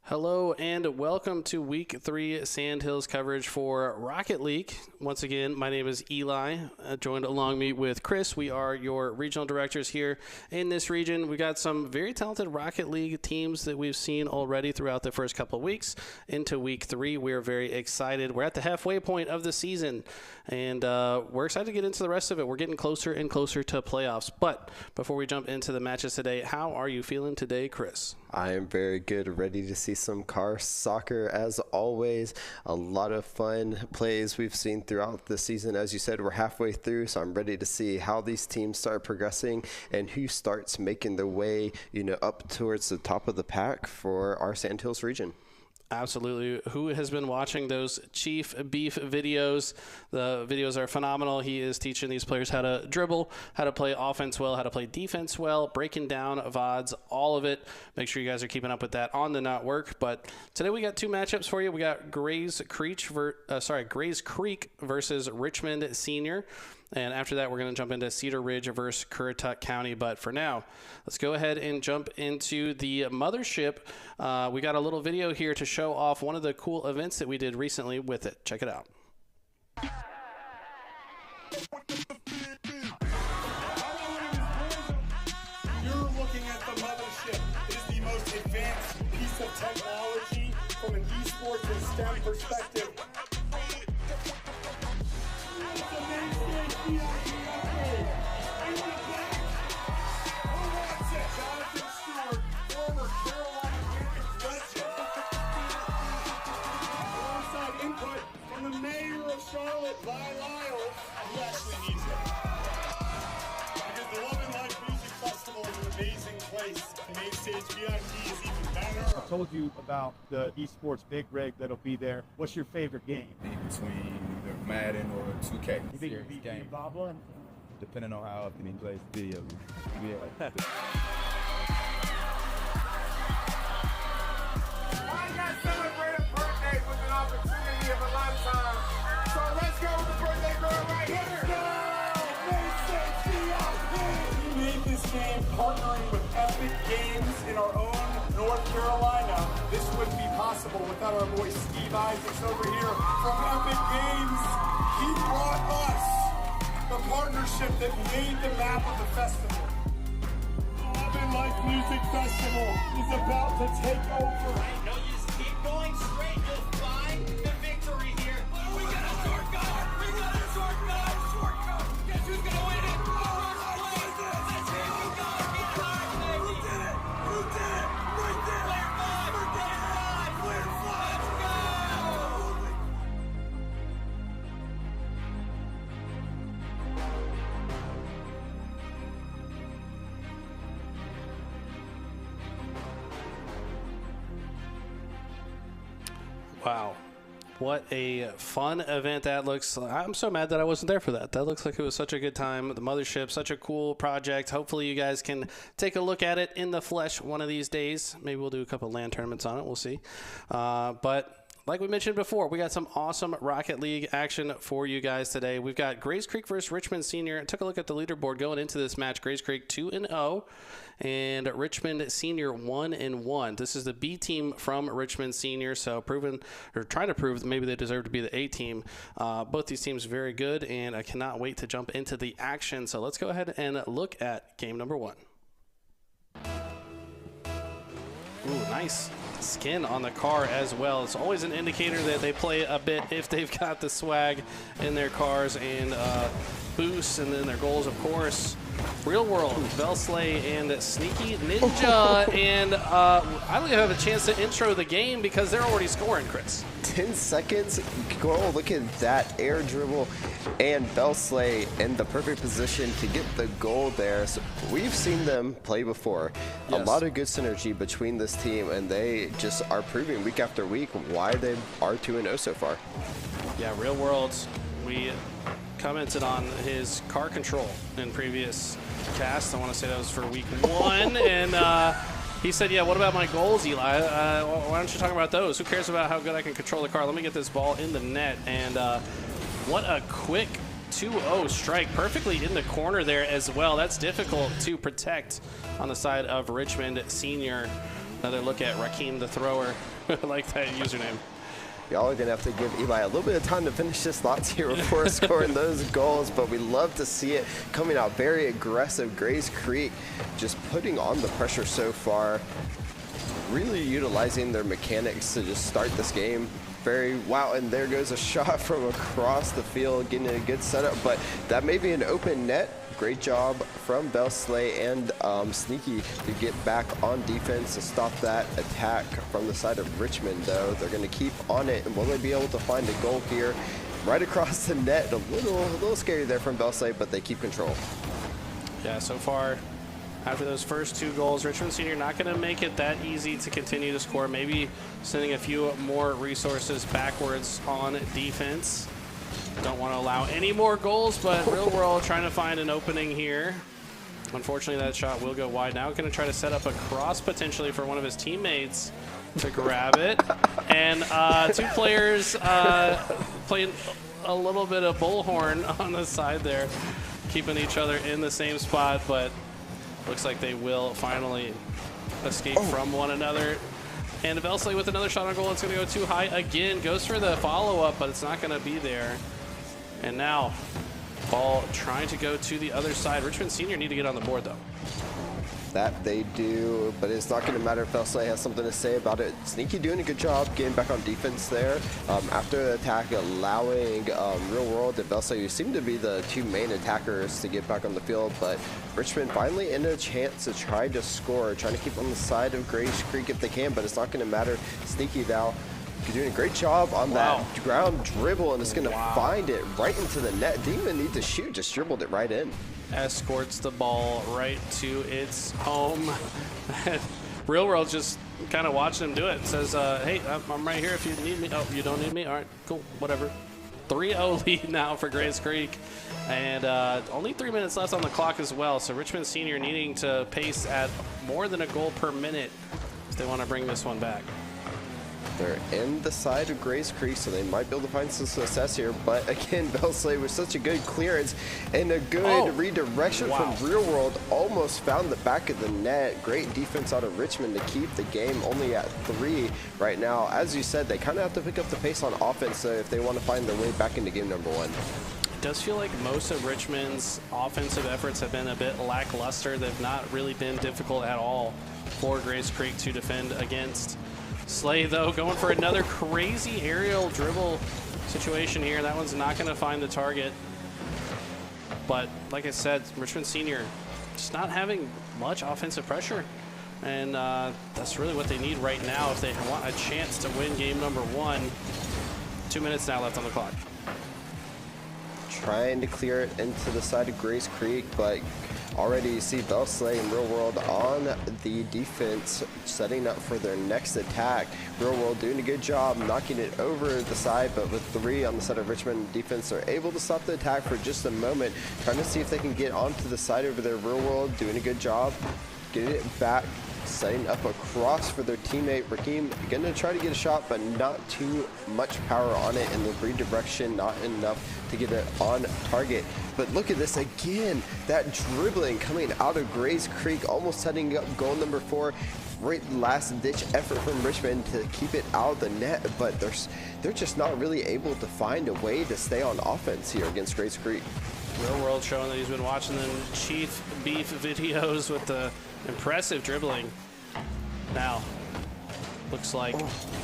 Hello and welcome to Week 3 Sandhills coverage for Rocket League. Once again, my name is Eli, joined along me with Chris. We are your regional directors here in this region. We got some very talented Rocket League teams that we've seen already throughout the first couple of weeks. Into Week 3, we're very excited. We're at the halfway point of the season, and we're excited to get into the rest of it. We're getting closer and closer to playoffs. But before we jump into the matches today, how are you feeling today, Chris? I am very good, ready to see some car soccer as always. A lot of fun plays we've seen throughout the season. As you said, we're halfway through, so I'm ready to see how these teams start progressing and who starts making their way, up towards the top of the pack for our Sandhills region. Absolutely. Who has been watching those Chief Beef videos? The videos are phenomenal. He is teaching these players how to dribble, how to play offense well, how to play defense well, breaking down VODs, all of it. Make sure you guys are keeping up with that on the network. But today we got two matchups for you. We got Grays Creek versus Richmond Senior. And after that, we're going to jump into Cedar Ridge versus Currituck County. But for now, let's go ahead and jump into the mothership. We got a little video here to show off one of the cool events that we did recently with it. Check it out. You're looking at the mothership. It is the most advanced piece of technology from an esports and STEM perspective. Charlotte by Lyles, who actually needs it. Because the Love and Life Music Festival is an amazing place. The main stage VIP is even better. I told you about the esports big rig that'll be there. What's your favorite game? Between either Madden or 2K. You think you'll beat Boblin? Depending on how often he plays video. Yeah. Why not celebrate a birthday with an opportunity of a lifetime? So let's go with the birthday girl right here. We made this game partnering with Epic Games in our own North Carolina. This wouldn't be possible without our boy Steve Isaacs over here from Epic Games. He brought us the partnership that made the map of the festival. Love and Life Music Festival is about to take over. No, you just keep going straight. You'll find the victory here. We got a shortcut. We got a shortcut. Shortcut. Guess who's gonna win it? Let's hear you go. Who did it? Who did it? Right there. Player 5. Player 5. Let's go. Wow. What a fun event that looks like. I'm so mad that I wasn't there for that. That looks like it was such a good time. The mothership, such a cool project. Hopefully you guys can take a look at it in the flesh one of these days. Maybe we'll do a couple of LAN tournaments on it. We'll see. But like we mentioned before, we got some awesome Rocket League action for you guys today. We've got Grays Creek versus Richmond Senior. I took a look at the leaderboard going into this match. Grays Creek 2-0 and Richmond Senior 1-1. This is the B team from Richmond Senior, so trying to prove that maybe they deserve to be the A team. Both these teams very good, and I cannot wait to jump into the action. So let's go ahead and look at game number 1. Ooh, nice skin on the car as well. It's always an indicator that they play a bit if they've got the swag in their cars and boosts, and then their goals, of course. Real World, VESL and Sneaky Ninja, and I don't even have a chance to intro the game because they're already scoring, Chris. 10 seconds, goal, look at that air dribble, and VESL in the perfect position to get the goal there. So we've seen them play before. Yes. A lot of good synergy between this team, and they just are proving week after week why they are 2-0 so far. Yeah, Real World, we commented on his car control in previous casts. I want to say that was for week 1, and he said, yeah, what about my goals, Eli? Why don't you talk about those? Who cares about how good I can control the car? Let me get this ball in the net. And what a quick 2-0 strike, perfectly in the corner there as well. That's difficult to protect on the side of Richmond Senior. Another look at Rakeem the thrower. I like that username. Y'all are going to have to give Eli a little bit of time to finish his thoughts here before scoring those goals, but we love to see it coming out very aggressive. Grays Creek just putting on the pressure so far, really utilizing their mechanics to just start this game. Wow, and there goes a shot from across the field, getting a good setup, but that may be an open net. Great job from VESL and Sneaky to get back on defense to stop that attack from the side of Richmond, though. They're going to keep on it, and will they be able to find a goal here? Right across the net, a little scary there from VESL, but they keep control. Yeah, so far, after those first 2 goals, Richmond Senior not going to make it that easy to continue to score. Maybe sending a few more resources backwards on defense. Don't want to allow any more goals, but Real World trying to find an opening here. Unfortunately, that shot will go wide. Now going to try to set up a cross potentially for one of his teammates to grab it. And 2 players playing a little bit of bullhorn on the side there, keeping each other in the same spot, but looks like they will finally escape from one another. And VESL with another shot on goal. It's going to go too high again. Goes for the follow-up, but it's not going to be there. And now, ball trying to go to the other side. Richmond Senior need to get on the board, though. That they do, but it's not going to matter if VESL has something to say about it. Sneaky doing a good job getting back on defense there. After the attack, allowing Real World and VESL, who seem to be the 2 main attackers, to get back on the field, but Richmond finally in a chance to try to score, trying to keep on the side of Grays Creek if they can, but it's not going to matter. Sneaky now doing a great job on that ground dribble, and it's going to find it right into the net. Didn't even need to shoot, just dribbled it right in. Escorts the ball right to its home. Real World just kind of watching him do it. Says, hey, I'm right here if you need me. Oh, you don't need me? All right, cool, whatever. 3-0 lead now for Grays Creek. And only 3 minutes left on the clock as well. So Richmond Senior needing to pace at more than a goal per minute if they want to bring this one back. They're in the side of Grays Creek, so they might be able to find some success here. But again, VESL with such a good clearance and a good redirection from Real World, almost found the back of the net. Great defense out of Richmond to keep the game only at 3 right now. As you said, they kind of have to pick up the pace on offense if they want to find their way back into game number 1. It does feel like most of Richmond's offensive efforts have been a bit lackluster. They've not really been difficult at all for Grays Creek to defend against. Slay, though, going for another crazy aerial dribble situation here. That one's not going to find the target. But like I said, Richmond Senior just not having much offensive pressure. And that's really what they need right now if they want a chance to win game number 1. 2 minutes now left on the clock. Trying to clear it into the side of Grays Creek, but already you see VESL and Real World on the defense, setting up for their next attack. Real World doing a good job knocking it over the side, but with 3 on the side of Richmond defense, they're able to stop the attack for just a moment, trying to see if they can get onto the side over there. Real World doing a good job getting it back, setting up a cross for their teammate Rakeem. Going to try to get a shot, but not too much power on it, and the redirection not enough to get it on target. But look at this again, that dribbling coming out of Grays Creek, almost setting up goal number 4. Great last-ditch effort from Richmond to keep it out of the net, but they're just not really able to find a way to stay on offense here against Grays Creek. Real World showing that he's been watching them Chief Beef videos with the impressive dribbling. Now, looks like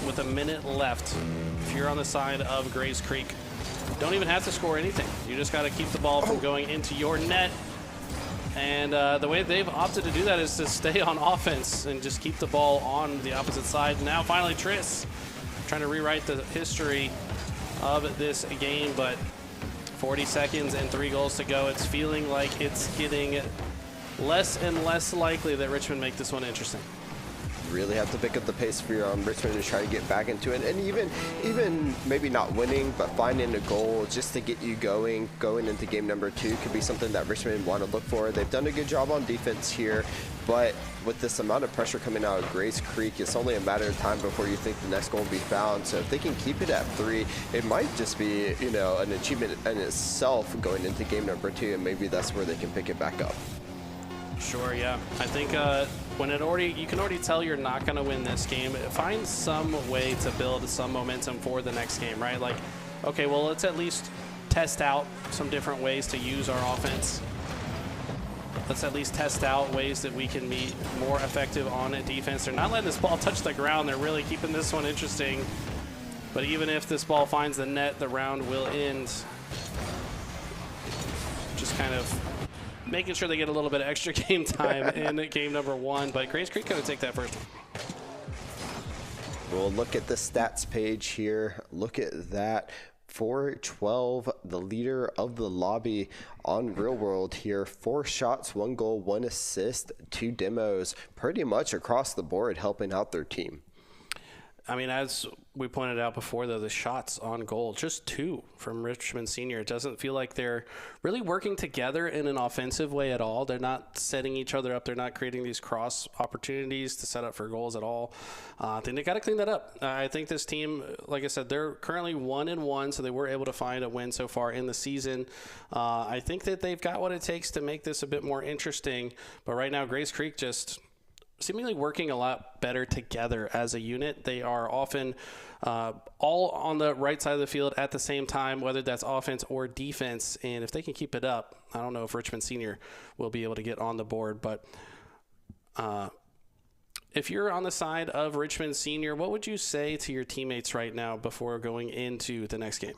with a minute left, if you're on the side of Grays Creek, don't even have to score anything. You just got to keep the ball from going into your net. And the way they've opted to do that is to stay on offense and just keep the ball on the opposite side. Now, finally, Triss trying to rewrite the history of this game, but 40 seconds and 3 goals to go. It's feeling like it's getting less and less likely that Richmond make this one interesting. Really have to pick up the pace for your Richmond to try to get back into it, and even maybe not winning, but finding a goal just to get you going into game number 2 could be something that Richmond want to look for. They've done a good job on defense here, but with this amount of pressure coming out of Grays Creek, it's only a matter of time before you think the next goal will be found. So if they can keep it at 3, it might just be, you know, an achievement in itself going into game number 2, and maybe that's where they can pick it back up. Sure, yeah. I think when you can already tell you're not going to win this game, find some way to build some momentum for the next game, right? Like, okay, well, let's at least test out some different ways to use our offense. Let's at least test out ways that we can be more effective on defense. They're not letting this ball touch the ground. They're really keeping this one interesting. But even if this ball finds the net, the round will end. Just kind of making sure they get a little bit of extra game time in game number 1. But Grace Creek going to take that first one. We'll look at the stats page here. Look at that. 4-12, the leader of the lobby on Real World here. 4 shots, 1 goal, 1 assist, 2 demos, pretty much across the board helping out their team. I mean, as we pointed out before, though, the shots on goal, just 2 from Richmond Senior. It doesn't feel like they're really working together in an offensive way at all. They're not setting each other up. They're not creating these cross opportunities to set up for goals at all. I think they got to clean that up. I think this team, like I said, they're currently 1-1, so they were able to find a win so far in the season. I think that they've got what it takes to make this a bit more interesting. But right now, Grace Creek just seemingly working a lot better together as a unit. They are often all on the right side of the field at the same time, whether that's offense or defense. And if they can keep it up, I don't know if Richmond Senior will be able to get on the board. But if you're on the side of Richmond Senior, what would you say to your teammates right now before going into the next game?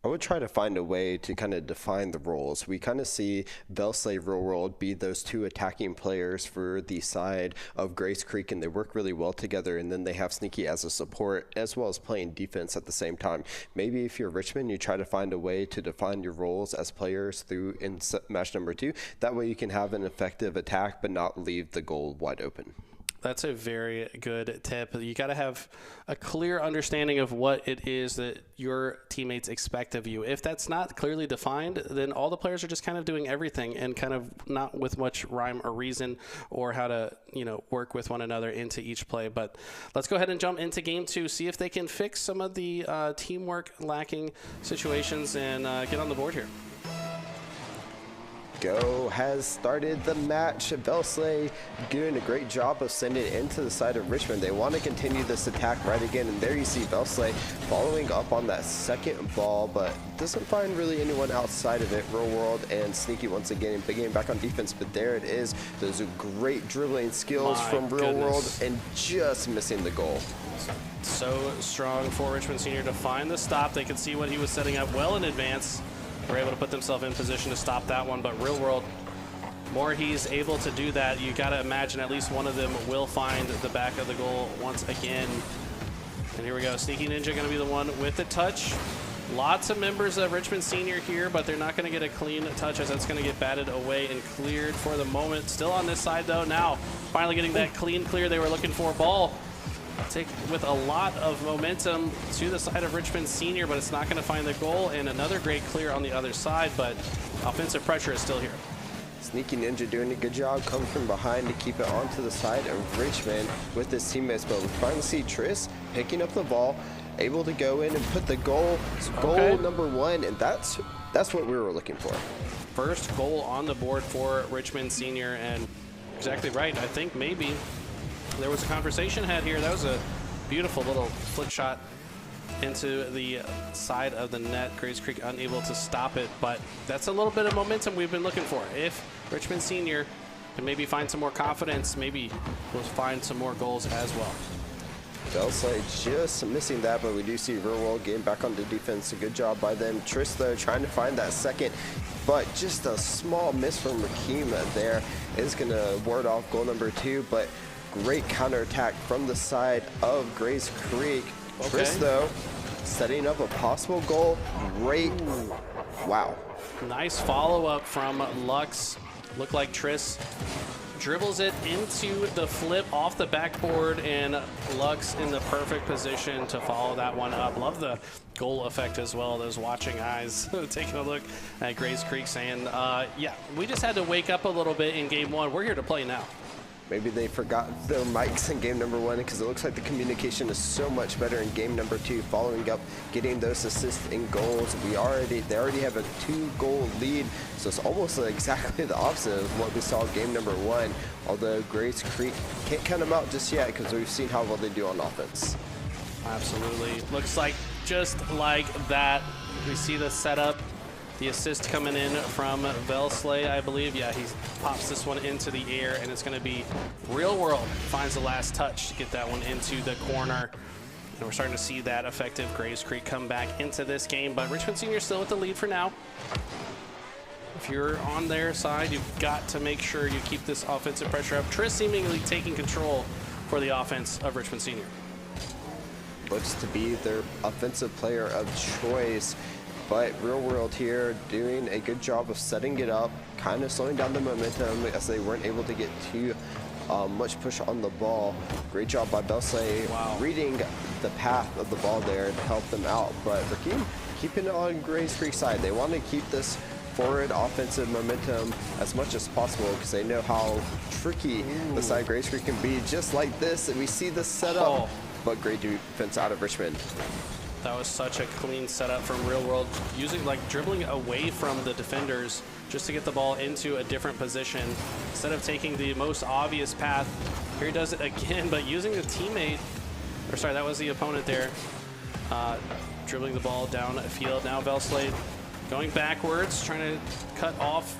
I would try to find a way to kind of define the roles. We kind of see VESL Real World be those 2 attacking players for the side of Grace Creek, and they work really well together, and then they have Sneaky as a support as well as playing defense at the same time. Maybe if you're Richmond, you try to find a way to define your roles as players through in match number 2. That way you can have an effective attack but not leave the goal wide open. That's a very good tip. You got to have a clear understanding of what it is that your teammates expect of you. If that's not clearly defined, then all the players are just kind of doing everything and kind of not with much rhyme or reason or how to, work with one another into each play. But let's go ahead and jump into game 2, see if they can fix some of the teamwork lacking situations and get on the board here. Go has started the match. VESL doing a great job of sending it into the side of Richmond. They want to continue this attack right again, and there you see VESL following up on that second ball, but doesn't find really anyone outside of it. Real World and Sneaky once again getting back on defense, but there it is. Those are great dribbling skills from Real World and just missing the goal. So strong for Richmond Senior to find the stop. They could see what he was setting up well in advance. Were able to put themselves in position to stop that one, but Real World, more he's able to do that, you got to imagine at least one of them will find the back of the goal once again. And here we go, Sneaky Ninja going to be the one with the touch. Lots of members of Richmond Senior here, but they're not going to get a clean touch as that's going to get batted away and cleared for the moment. Still on this side though now, finally getting that clean clear they were looking for. Ball take with a lot of momentum to the side of Richmond Senior, but it's not going to find the goal, and another great clear on the other side, but offensive pressure is still here. Sneaky Ninja doing a good job coming from behind to keep it onto the side of Richmond with his teammates, but we finally see Tris picking up the ball, able to go in and put the goal number 1, and that's what we were looking for. First goal on the board for Richmond Senior, and exactly right. I think maybe there was a conversation had here. That was a beautiful little flick shot into the side of the net. Grace Creek unable to stop it, but that's a little bit of momentum we've been looking for. If Richmond Senior can maybe find some more confidence, maybe we'll find some more goals as well. VESL just missing that, but we do see Real World getting back onto defense. A good job by them. Tris though trying to find that second, but just a small miss from Rakeem there is going to ward off goal number 2, but great counterattack from the side of Grace Creek. Tris, though, setting up a possible goal. Great. Wow. Nice follow-up from Lux. Looked like Tris dribbles it into the flip off the backboard, and Lux in the perfect position to follow that one up. Love the goal effect as well. Those watching eyes taking a look at Grace Creek saying, yeah, we just had to wake up a little bit in game 1. We're here to play now. Maybe they forgot their mics in game number 1, because it looks like the communication is so much better in game number 2, following up, getting those assists and goals. They already have a 2-goal lead, so it's almost exactly the opposite of what we saw in game number 1, although Grace Creek can't count them out just yet, because we've seen how well they do on offense. Absolutely. Looks like just like that, we see the setup. The assist coming in from VESL, I believe. Yeah, he pops this one into the air, and it's going to be Real World. Finds the last touch to get that one into the corner. And we're starting to see that effective Grace Creek come back into this game. But Richmond Senior still with the lead for now. If you're on their side, you've got to make sure you keep this offensive pressure up. Triss seemingly taking control for the offense of Richmond Senior. Looks to be their offensive player of choice. But Real World here doing a good job of setting it up, kind of slowing down the momentum as they weren't able to get too much push on the ball. Great job by VESL reading the path of the ball there to help them out. But Rakeem keeping it on Grace Creek's side. They want to keep this forward offensive momentum as much as possible because they know how tricky the side Grace Creek can be. Just like this, and we see the setup, but great defense out of Richmond. That was such a clean setup from Real World, using dribbling away from the defenders just to get the ball into a different position. Instead of taking the most obvious path, here he does it again, but using the teammate, or sorry, that was the opponent there, dribbling the ball down the field. Now VESL going backwards, trying to cut off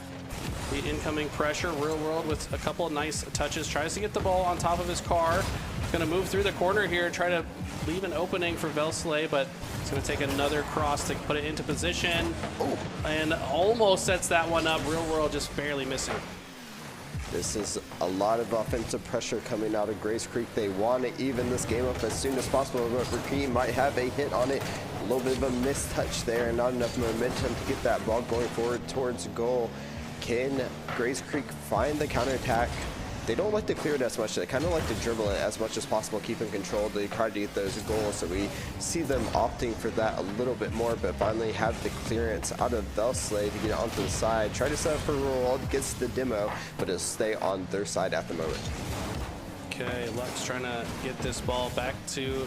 the incoming pressure. Real World with a couple of nice touches, tries to get the ball on top of his car. Going to move through the corner here, try to leave an opening for VESL, but it's going to take another cross to put it into position. And almost sets that one up. Real World just barely missing. This is a lot of offensive pressure coming out of Grace Creek. They want to even this game up as soon as possible, but Rakeem might have a hit on it. A little bit of a missed touch there, and not enough momentum to get that ball going forward towards goal. Can Grace Creek find the counterattack? They don't like to clear it as much. They kind of like to dribble it as much as possible, keeping control. They try to get those goals, so we see them opting for that a little bit more, but finally have the clearance out of VESL to get it onto the side. Try to set up for Roll, gets the demo, but it'll stay on their side at the moment. Okay, Lux trying to get this ball back to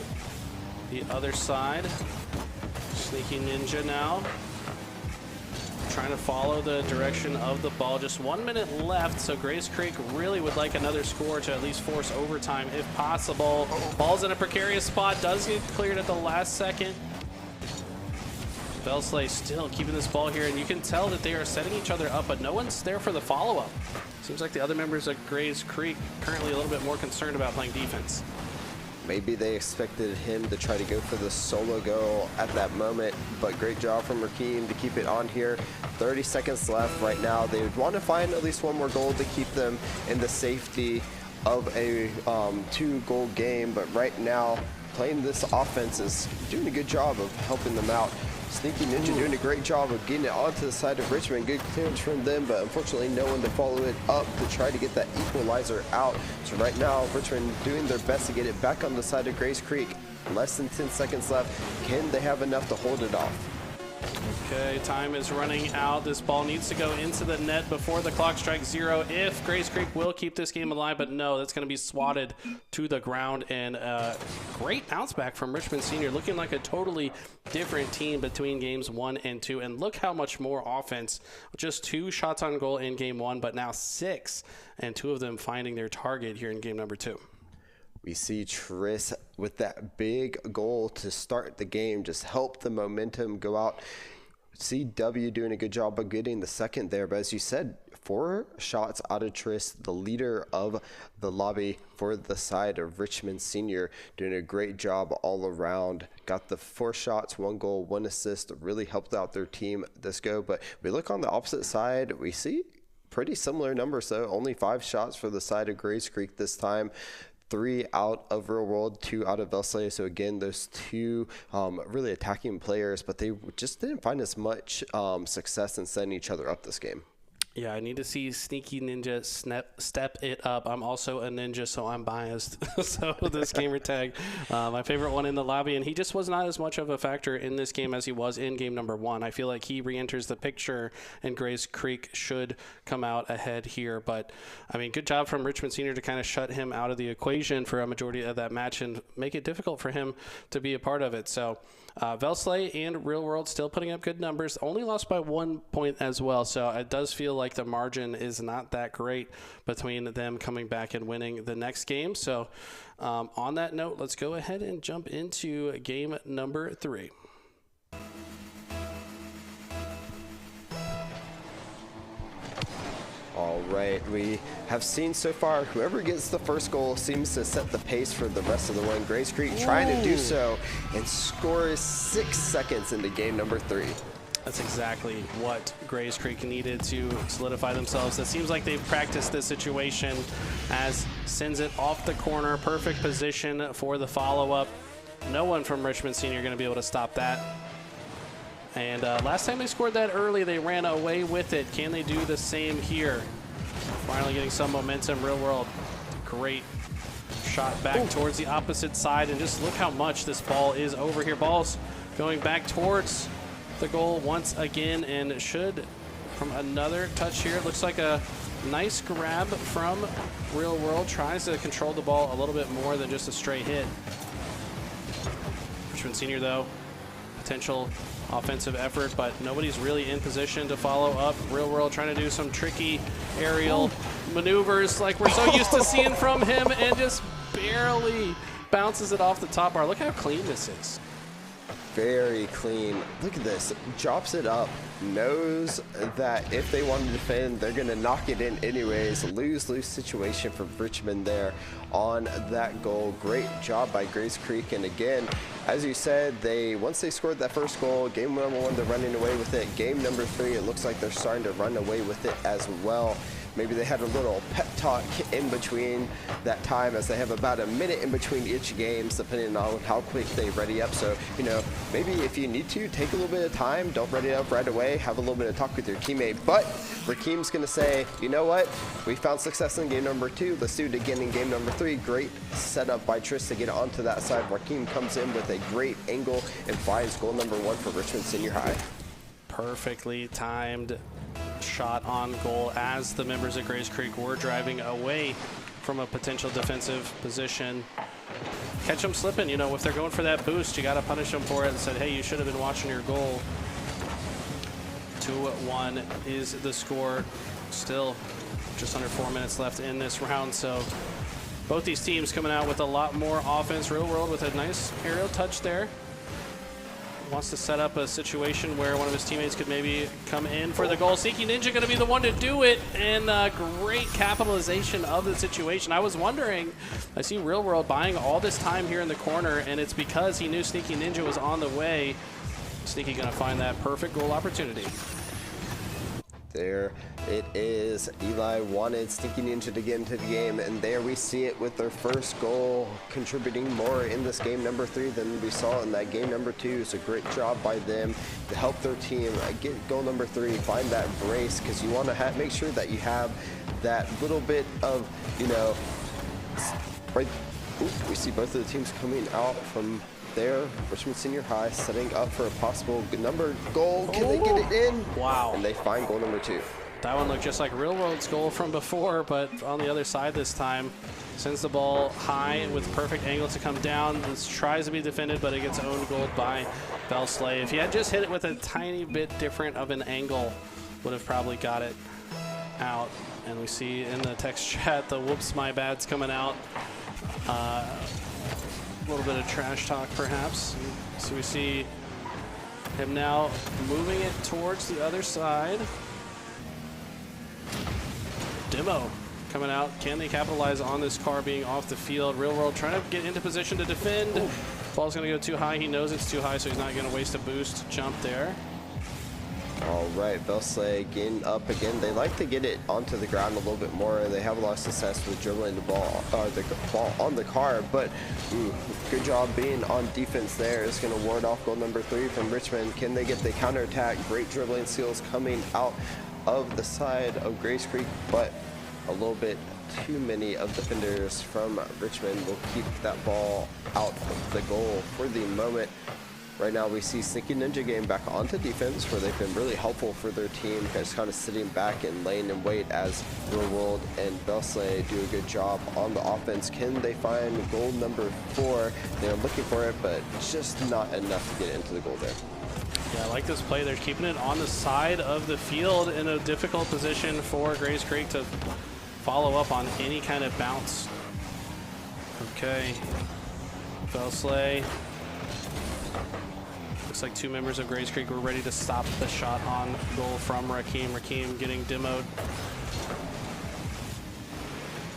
the other side. Sneaky Ninja now. Trying to follow the direction of the ball. Just 1 minute left, so Grace Creek really would like another score to at least force overtime if possible. Ball's in a precarious spot, does get cleared at the last second. VESL still keeping this ball here, and you can tell that they are setting each other up, but no one's there for the follow-up. Seems like the other members of Grace Creek currently a little bit more concerned about playing defense. Maybe they expected him to try to go for the solo goal at that moment, but great job from Rakeem to keep it on here. 30 seconds left right now. They would want to find at least one more goal to keep them in the safety of a 2-goal game, but right now playing this offense is doing a good job of helping them out. Sneaky Ninja doing a great job of getting it onto the side of Richmond. Good clearance from them, but unfortunately no one to follow it up to try to get that equalizer out. So right now, Richmond doing their best to get it back on the side of Grace Creek. Less than 10 seconds left. Can they have enough to hold it off? Okay, time is running out. This ball needs to go into the net before the clock strikes 0 if Grace Creek will keep this game alive, but no, that's going to be swatted to the ground. And great bounce back from Richmond Senior, looking like a totally different team between games 1 and 2. And look how much more offense. Just 2 shots on goal in game 1, but now 6, and 2 of them finding their target here in game number 2. We see Triss with that big goal to start the game, just help the momentum go out. CW doing a good job of getting the second there, but as you said, 4 shots out of Triss, the leader of the lobby for the side of Richmond Senior, doing a great job all around. Got the 4 shots, 1 goal, 1 assist, really helped out their team this go. But we look on the opposite side, we see pretty similar numbers though, only 5 shots for the side of Grace Creek this time. 3 out of Real World, 2 out of VESL. So again, those 2 really attacking players, but they just didn't find as much success in setting each other up this game. Yeah, I need to see Sneaky Ninja step it up. I'm also a ninja, so I'm biased. So this gamer tag, my favorite one in the lobby, and he just was not as much of a factor in this game as he was in game number 1. I feel like he re-enters the picture, and Grays Creek should come out ahead here. But, I mean, good job from Richmond Senior to kind of shut him out of the equation for a majority of that match and make it difficult for him to be a part of it. So VESL and Real World still putting up good numbers, only lost by 1 point as well. So it does feel like the margin is not that great between them coming back and winning the next game. So on that note, let's go ahead and jump into game number 3. All right, we have seen so far whoever gets the first goal seems to set the pace for the rest of the one. Grays Creek trying to do so and scores 6 seconds into game number 3. That's exactly what Grays Creek needed to solidify themselves. It seems like they've practiced this situation as sends it off the corner. Perfect position for the follow-up. No one from Richmond Senior going to be able to stop that. And last time they scored that early, they ran away with it. Can they do the same here? Finally getting some momentum. Real World, great shot back towards the opposite side. And just look how much this ball is over here. Ball's going back towards the goal once again, and should, from another touch here, it looks like a nice grab from Real World. Tries to control the ball a little bit more than just a straight hit. Richmond Senior, though, potential offensive effort, but nobody's really in position to follow up. Real World trying to do some tricky aerial maneuvers like we're so used to seeing from him, and just barely bounces it off the top bar. Look how clean this is. Very clean. Look at this. Drops it up. Knows that if they want to defend, they're going to knock it in anyways. Lose-lose situation for Richmond there on that goal. Great job by Grays Creek. And again, as you said, once they scored that first goal, game number 1, they're running away with it. Game number 3, it looks like they're starting to run away with it as well. Maybe they had a little pep talk in between that time, as they have about a minute in between each games, depending on how quick they ready up. So, you know, maybe if you need to, take a little bit of time. Don't ready up right away. Have a little bit of talk with your teammate. But Rakeem's going to say, you know what? We found success in game number 2. Let's do it again in game number 3. Great setup by Tris to get onto that side. Rakeem comes in with a great angle and finds goal number 1 for Richmond Senior High. Perfectly timed shot on goal as the members of Grays Creek were driving away from a potential defensive position. Catch them slipping. You know, if they're going for that boost, you got to punish them for it and said, hey, you should have been watching your goal. 2-1 is the score. Still just under 4 minutes left in this round. So both these teams coming out with a lot more offense. Real World with a nice aerial touch there. Wants to set up a situation where one of his teammates could maybe come in for the goal. Sneaky Ninja going to be the one to do it, and great capitalization of the situation. I was wondering, I see Real World buying all this time here in the corner, and it's because he knew Sneaky Ninja was on the way. Sneaky going to find that perfect goal opportunity. There it is. Eli wanted Sneaky Ninja to get into the game, and there we see it with their first goal, contributing more in this game number 3 than we saw in that game number 2. So great job by them to help their team get goal number 3, find that brace, because you want to make sure that you have that little bit of, you know, right. We see both of the teams coming out from there. Richmond Senior High setting up for a possible number goal. Can they get it in? Wow. And they find goal number 2. That one looked just like Real World's goal from before, but on the other side this time. Sends the ball high with perfect angle to come down. This tries to be defended, but it gets owned goal by VESL. If he had just hit it with a tiny bit different of an angle, would have probably got it out. And we see in the text chat the whoops my bad's coming out. A little bit of trash talk perhaps. So we see him now moving it towards the other side. Demo coming out. Can they capitalize on this car being off the field? Real World trying to get into position to defend. Ball's going to go too high. He knows it's too high, so he's not going to waste a boost jump there. All right, VESL getting up again. They like to get it onto the ground a little bit more. They have a lot of success with dribbling the ball on the car, but good job being on defense there. It's going to ward off goal number 3 from Richmond. Can they get the counterattack? Great dribbling skills coming out of the side of Grace Creek, but a little bit too many of defenders from Richmond will keep that ball out of the goal for the moment. Right now we see Sneaky Ninja getting back onto defense, where they've been really helpful for their team, just kind of sitting back and laying in wait as Real World and VESL do a good job on the offense. Can they find goal number 4? They're looking for it, but just not enough to get into the goal there. Yeah, I like this play. They're keeping it on the side of the field in a difficult position for Grace Creek to follow up on any kind of bounce. Okay, VESL. Looks like 2 members of Grace Creek were ready to stop the shot on goal from Rakeem. Rakeem getting demoed.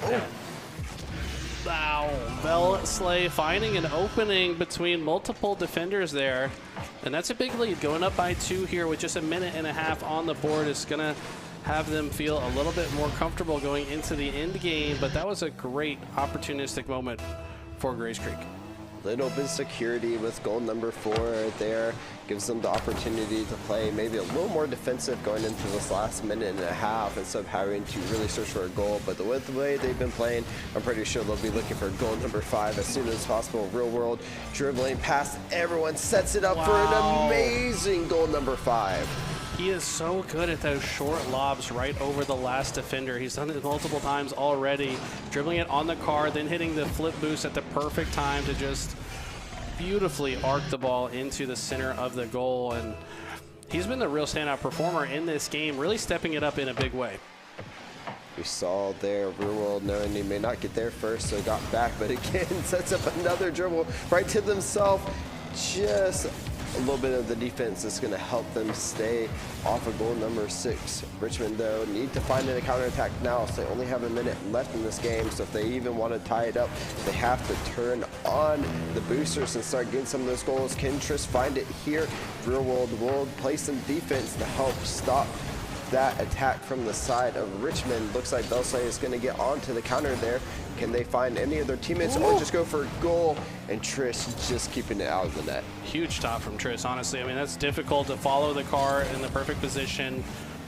Oh. Wow. VESL finding an opening between multiple defenders there. And that's a big lead. Going up by 2 here with just a minute and a half on the board is going to have them feel a little bit more comfortable going into the end game. But that was a great opportunistic moment for Grace Creek. Little bit of security with goal number 4 there. Gives them the opportunity to play maybe a little more defensive going into this last minute and a half instead of having to really search for a goal. But the way they've been playing, I'm pretty sure they'll be looking for goal number 5 as soon as possible. Real World dribbling past everyone, sets it up for an amazing goal number 5. He is so good at those short lobs right over the last defender. He's done it multiple times already, dribbling it on the car, then hitting the flip boost at the perfect time to just beautifully arc the ball into the center of the goal. And he's been the real standout performer in this game, really stepping it up in a big way. We saw there Real World knowing he may not get there first, so got back, but again sets up another dribble right to themselves. Just a little bit of the defense is going to help them stay off of goal number 6. Richmond, though, need to find a counterattack now, so they only have a minute left in this game. So if they even want to tie it up, they have to turn on the boosters and start getting some of those goals. Can Trish find it here? Real World will play some defense to help stop that attack from the side of Richmond. Looks like VESL is going to get onto the counter there. Can they find any of their teammates or just go for a goal? And Trish just keeping it out of the net. Huge stop from Trish, honestly. I mean, that's difficult to follow the car in the perfect position,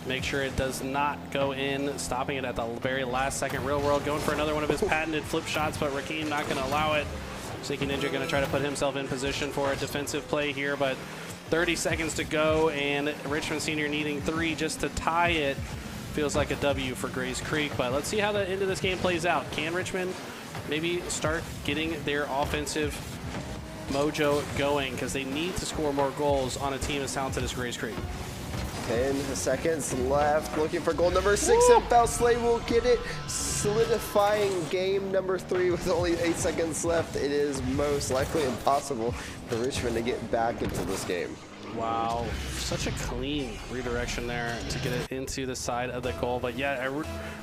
make sure it does not go in, stopping it at the very last second. Real World going for another one of his patented flip shots, but Rakeem not going to allow it. Sneaky Ninja going to try to put himself in position for a defensive play here, but 30 seconds to go, and Richmond Senior needing 3 just to tie it. Feels like a W for Grace Creek, but let's see how the end of this game plays out. Can Richmond maybe start getting their offensive mojo going, because they need to score more goals on a team as talented as Grace Creek. 10 seconds left, looking for goal number 6, and VESL will get it, solidifying game number 3 with only 8 seconds left. It is most likely impossible for Richmond to get back into this game. Wow, such a clean redirection there to get it into the side of the goal. But yeah,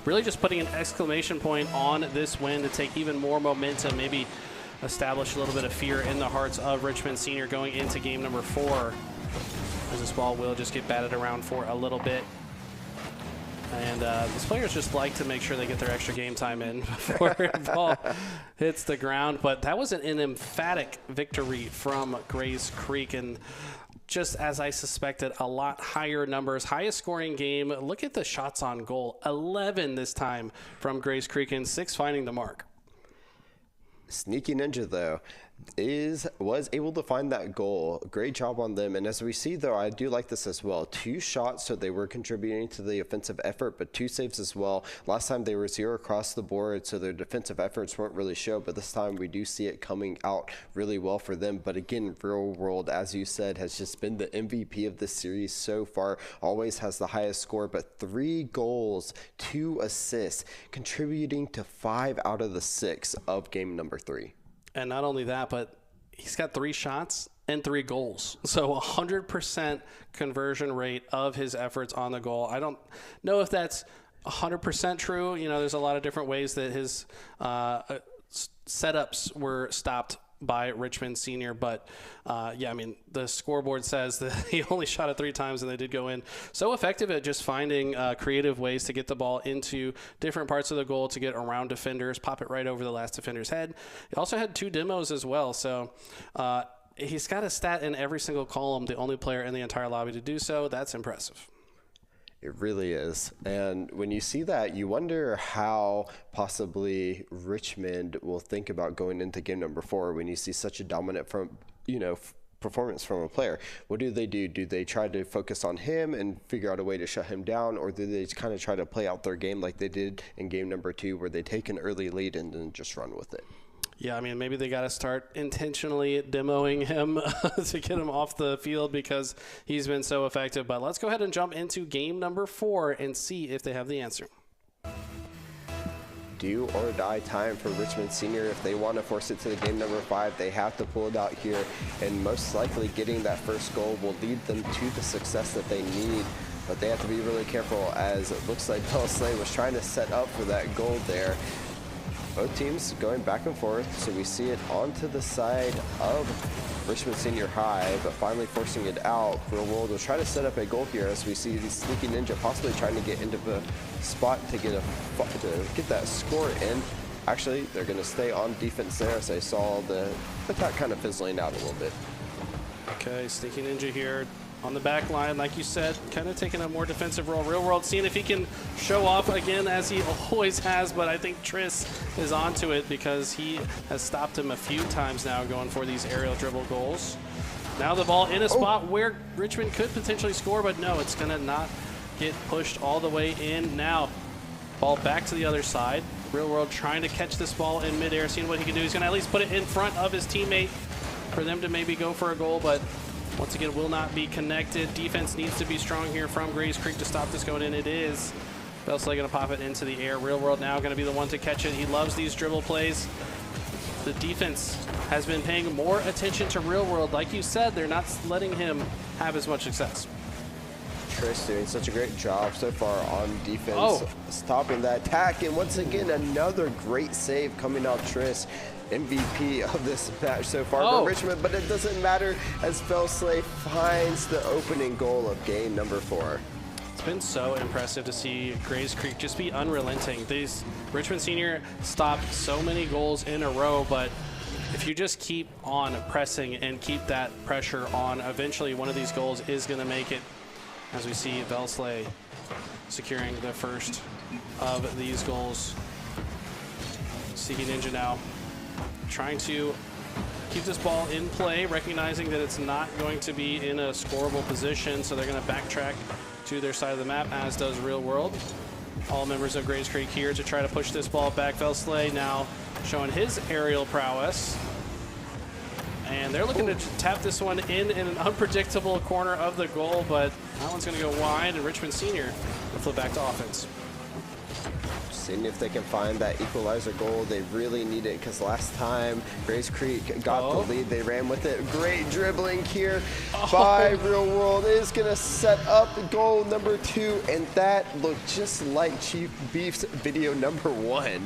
really just putting an exclamation point on this win to take even more momentum, maybe establish a little bit of fear in the hearts of Richmond Senior going into game number 4. As this ball will just get batted around for a little bit. And these players just like to make sure they get their extra game time in before the ball hits the ground. But that was an emphatic victory from Grace Creek. And just as I suspected, a lot higher numbers, highest scoring game. Look at the shots on goal. 11 this time from Grace Creek and 6 finding the mark. Sneaky Ninja, though, was able to find that goal. Great job on them. And as we see, though, I do like this as well. 2 shots, so they were contributing to the offensive effort, but 2 saves as well. Last time they were 0 across the board, so their defensive efforts weren't really show, but this time we do see it coming out really well for them. But again, Real World, as you said, has just been the MVP of this series so far. Always has the highest score, but 3 goals, 2 assists, contributing to 5 out of the 6 of game number 3. And not only that, but he's got 3 shots and 3 goals. So 100% conversion rate of his efforts on the goal. I don't know if that's 100% true. You know, there's a lot of different ways that his setups were stopped by Richmond Senior, but yeah, I mean, the scoreboard says that he only shot it 3 times and they did go in. So effective at just finding creative ways to get the ball into different parts of the goal, to get around defenders, pop it right over the last defender's head. He also had 2 demos as well, so he's got a stat in every single column, the only player in the entire lobby to do so. That's impressive. It really is. And when you see that, you wonder how possibly Richmond will think about going into game number 4 when you see such a dominant performance from a player. What do? Do they try to focus on him and figure out a way to shut him down, or do they kind of try to play out their game like they did in game number 2 where they take an early lead and then just run with it? Yeah, I mean, maybe they got to start intentionally demoing him to get him off the field because he's been so effective. But let's go ahead and jump into game number 4 and see if they have the answer. Do or die time for Richmond Senior. If they want to force it to the game number 5, they have to pull it out here. And most likely getting that first goal will lead them to the success that they need. But they have to be really careful, as it looks like VESL was trying to set up for that goal there. Both teams going back and forth, so we see it onto the side of Richmond Senior High, but finally forcing it out. Real World will try to set up a goal here, as we see the Sneaky Ninja possibly trying to get into the spot to get that score in. Actually, they're going to stay on defense there, as I saw the attack kind of fizzling out a little bit. Okay, Sneaky Ninja here on the back line, like you said, kind of taking a more defensive role. Real World seeing if he can show off again, as he always has, but I think Tris is onto it because he has stopped him a few times now going for these aerial dribble goals. Now the ball in a spot where Richmond could potentially score, but no, it's going to not get pushed all the way in. Now, ball back to the other side. Real World trying to catch this ball in midair, seeing what he can do. He's going to at least put it in front of his teammate for them to maybe go for a goal, but once again, will not be connected. Defense needs to be strong here from Grays Creek to stop this going in. It is. VESL going to pop it into the air. Real World now going to be the one to catch it. He loves these dribble plays. The defense has been paying more attention to Real World. Like you said, they're not letting him have as much success. Tris doing such a great job so far on defense, stopping that attack. And once again, another great save coming out Tris. MVP of this match so far for Richmond, but it doesn't matter as VESL finds the opening goal of game number 4. It's been so impressive to see Grays Creek just be unrelenting. These Richmond Senior stopped so many goals in a row, but if you just keep on pressing and keep that pressure on, eventually one of these goals is going to make it, as we see VESL securing the first of these goals. Sneaky Ninja now trying to keep this ball in play, recognizing that it's not going to be in a scoreable position, so they're going to backtrack to their side of the map, as does Real World. All members of Grays Creek here to try to push this ball back. VESL now showing his aerial prowess, and they're looking to tap this one in an unpredictable corner of the goal, but that one's going to go wide, and Richmond Senior will flip back to offense. Seeing if they can find that equalizer goal. They really need it, because last time Grays Creek got the lead, they ran with it. Great dribbling here by Real World. Is going to set up goal number 2, and that looked just like Chief Beef's video number 1.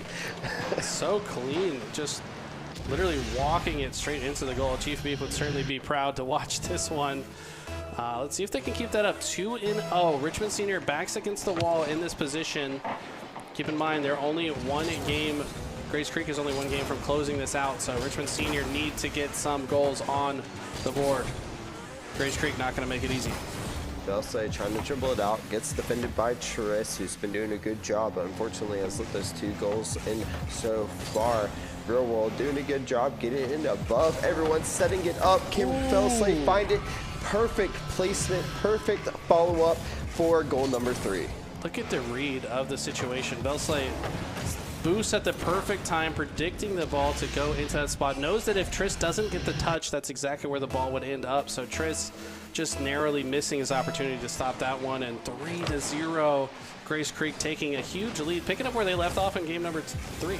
So clean, just literally walking it straight into the goal. Chief Beef would certainly be proud to watch this one. Let's see if they can keep that up. 2-0. Richmond Senior backs against the wall in this position. Keep in mind, they're only one game. Grays Creek is only one game from closing this out, so Richmond Senior need to get some goals on the board. Grays Creek not going to make it easy. VESL trying to dribble it out, gets defended by Tris, who's been doing a good job, but unfortunately has let those 2 goals in so far. Real World doing a good job getting it in above everyone, setting it up. Can VESL find it? Perfect placement, perfect follow-up for goal number 3. Look at the read of the situation. VESL boosts at the perfect time, predicting the ball to go into that spot. Knows that if Tris doesn't get the touch, that's exactly where the ball would end up. So Tris just narrowly missing his opportunity to stop that one. And 3-0, Grays Creek taking a huge lead, picking up where they left off in game number 3.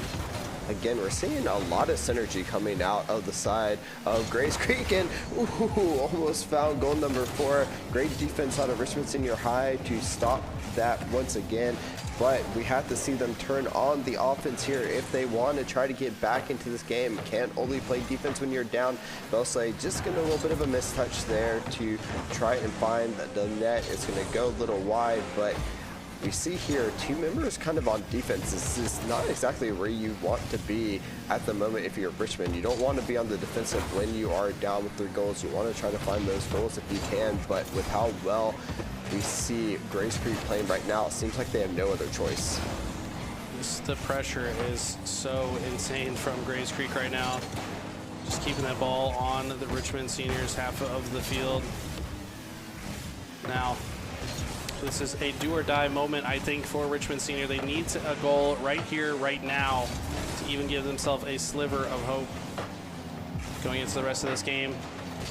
Again, we're seeing a lot of synergy coming out of the side of Grays Creek, and almost found goal number 4. Great defense out of Richmond Senior High to stop that once again. But we have to see them turn on the offense here if they want to try to get back into this game. Can't only play defense when you're down. VESL just getting a little bit of a mistouch there to try and find the net. It's going to go a little wide, but we see here 2 members kind of on defense. This is not exactly where you want to be at the moment if you're Richmond. You don't want to be on the defensive when you are down with 3 goals. You want to try to find those goals if you can, but with how well we see Grace Creek playing right now, it seems like they have no other choice. The pressure is so insane from Grace Creek right now. Just keeping that ball on the Richmond seniors half of the field. Now, this is a do or die moment, I think, for Richmond Senior. They need a goal right here, right now, to even give themselves a sliver of hope going into the rest of this game.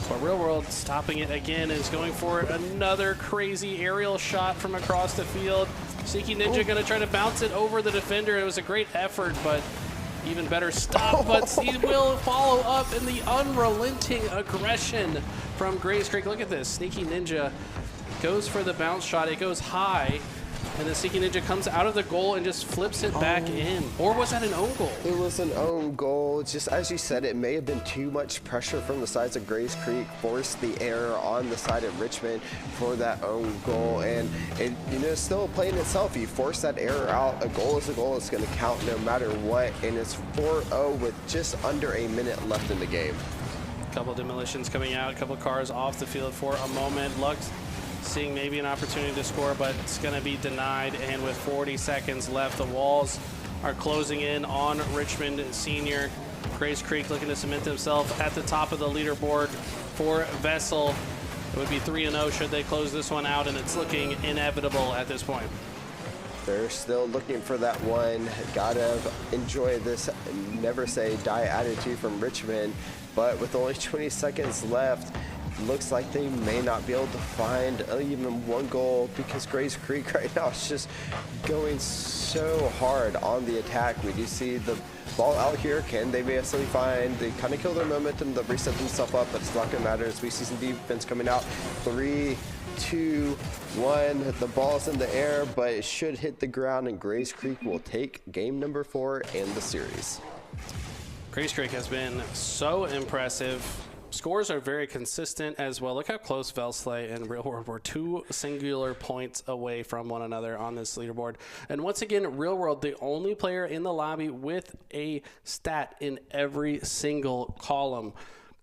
But Real World stopping it again is going for another crazy aerial shot from across the field. Sneaky Ninja going to try to bounce it over the defender. It was a great effort, but even better stop. But he will follow up in the unrelenting aggression from Grace Creek. Look at this. Sneaky Ninja goes for the bounce shot. It goes high, and the Sneaky Ninja comes out of the goal and just flips it back in. Or was that an own goal? It was an own goal. Just as you said, it may have been too much pressure from the sides of Grace Creek, forced the error on the side of Richmond for that own goal. And it, you know, still playing itself. You force that error out. A goal is a goal. It's going to count no matter what. And it's 4-0 with just under a minute left in the game. A couple of demolitions coming out. A couple of cars off the field for a moment. Lux seeing maybe an opportunity to score, but it's going to be denied. And with 40 seconds left, the walls are closing in on Richmond Senior. Grace Creek looking to cement themselves at the top of the leaderboard for VESL. It would be 3-0 should they close this one out, and it's looking inevitable at this point. They're still looking for that one. Gotta enjoy this never say die attitude from Richmond, but with only 20 seconds left, looks like they may not be able to find even one goal because Grace Creek right now is just going so hard on the attack. We do see the ball out here. Can they basically find, they kind of kill their momentum, they'll reset themselves up, but it's not going to matter as we see some defense coming out. 3, 2, 1, the ball's in the air, but it should hit the ground, and Grace Creek will take game number 4 in the series. Grace Creek has been so impressive. Scores are very consistent as well. Look how close VESL and Real World were 2 singular points away from one another on this leaderboard. And once again, Real World, the only player in the lobby with a stat in every single column.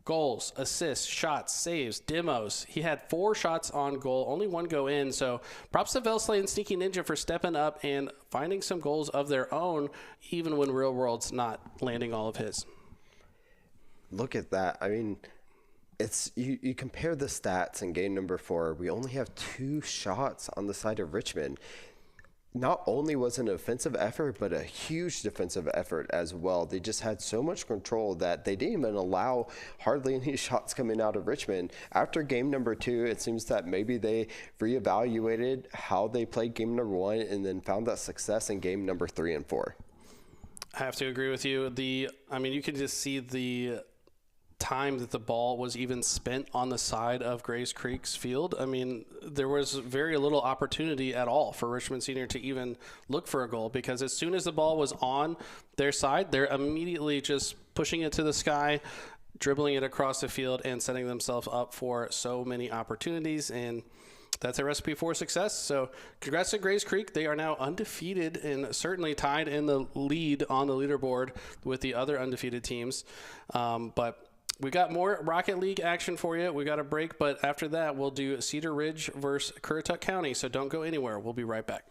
Goals, assists, shots, saves, demos. He had 4 shots on goal, only 1 go in. So props to VESL and Sneaky Ninja for stepping up and finding some goals of their own, even when Real World's not landing all of his. Look at that. I mean, it's you compare the stats in game number 4. We only have 2 shots on the side of Richmond. Not only was it an offensive effort, but a huge defensive effort as well. They just had so much control that they didn't even allow hardly any shots coming out of Richmond. After game number 2, it seems that maybe they reevaluated how they played game number 1 and then found that success in game number 3 and 4. I have to agree with you. I mean, you can just see the time that the ball was even spent on the side of Grace Creek's field. I mean, there was very little opportunity at all for Richmond Senior to even look for a goal, because as soon as the ball was on their side, they're immediately just pushing it to the sky, dribbling it across the field, and setting themselves up for so many opportunities. And that's a recipe for success. So congrats to Grace Creek. They are now undefeated and certainly tied in the lead on the leaderboard with the other undefeated teams. But we got more Rocket League action for you. We got a break, but after that, we'll do Cedar Ridge versus Currituck County. So don't go anywhere. We'll be right back.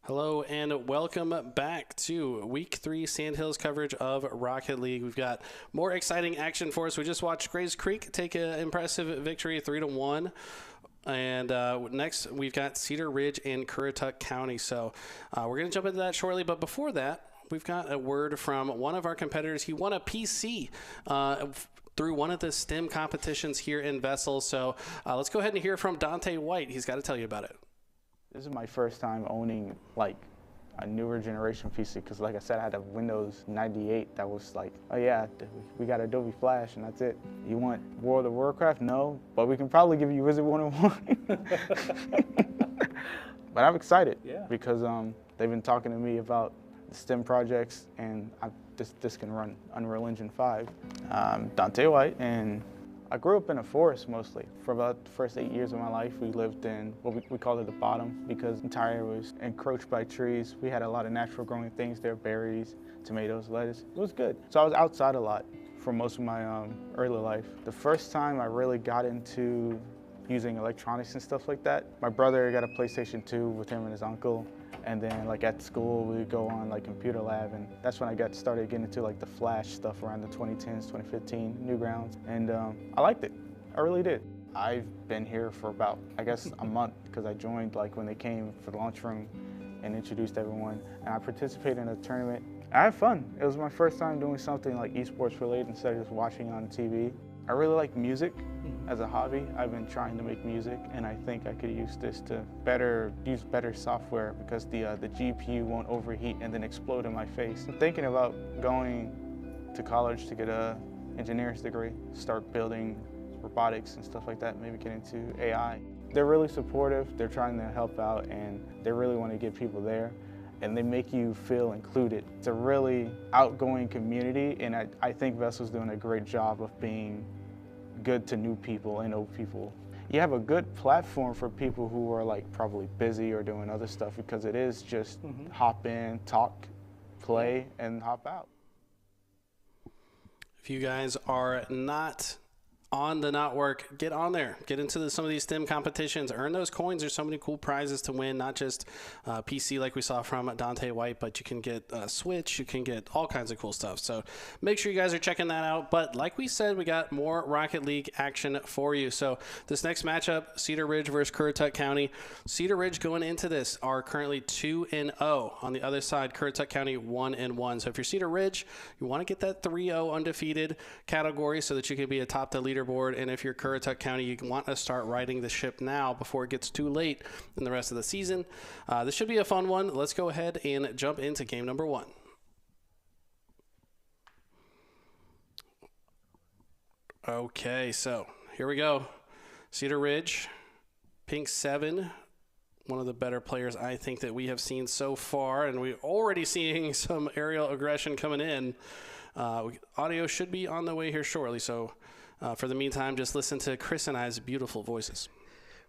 Hello and welcome back to Week 3 Sandhills coverage of Rocket League. We've got more exciting action for us. We just watched Grays Creek take an impressive victory, 3-1. And next, we've got Cedar Ridge and Currituck County. So we're going to jump into that shortly. But before that, we've got a word from one of our competitors. He won a PC through one of the STEM competitions here in VESL. So let's go ahead and hear from Dante White. He's got to tell you about it. This is my first time owning like a newer generation PC because, like I said, I had a Windows 98 that was like, oh yeah, we got Adobe Flash and that's it. You want World of Warcraft? No, but we can probably give you Wizard 101. But I'm excited because they've been talking to me about the STEM projects, and this can run Unreal Engine 5. Dante White, and I grew up in a forest mostly. For about the first 8 years of my life, we lived in what we called it the bottom because the entire was encroached by trees. We had a lot of natural growing things there, berries, tomatoes, lettuce. It was good. So I was outside a lot for most of my early life. The first time I really got into using electronics and stuff like that, my brother got a PlayStation 2 with him and his uncle. And then like at school, we'd go on like computer lab, and that's when I started getting into like the Flash stuff around the 2010s, 2015, Newgrounds. And I liked it, I really did. I've been here for about, I guess, a month because I joined like when they came for the launch room and introduced everyone. And I participated in a tournament. I had fun. It was my first time doing something like esports related instead of just watching on TV. I really like music as a hobby. I've been trying to make music, and I think I could use this to use better software because the GPU won't overheat and then explode in my face. I'm thinking about going to college to get an engineer's degree, start building robotics and stuff like that, maybe get into AI. They're really supportive, they're trying to help out, and they really want to get people there. And they make you feel included. It's a really outgoing community, and I think VESL's doing a great job of being good to new people and old people. You have a good platform for people who are like probably busy or doing other stuff because it is just hop in, talk, play, and hop out. If you guys are not on the not work, get on there, get into some of these STEM competitions, earn those coins. There's so many cool prizes to win, not just PC like we saw from Dante White, but you can get Switch, you can get all kinds of cool stuff. So make sure you guys are checking that out. But like we said, we got more Rocket League action for you. So this next matchup, Cedar Ridge versus Currituck County. Cedar Ridge going into this are currently 2-0. On the other side, Currituck County 1-1. So if you're Cedar Ridge, you want to get that 3-0 undefeated category so that you can be atop the leaderboard. And if you're Currituck County, you want to start riding the ship now before it gets too late in the rest of the season. This should be a fun one. Let's go ahead and jump into game number 1. Okay, so here we go. Cedar Ridge, Pink 7, one of the better players I think that we have seen so far, and we're already seeing some aerial aggression coming in. Audio should be on the way here shortly, so for the meantime, just listen to Chris and I's beautiful voices.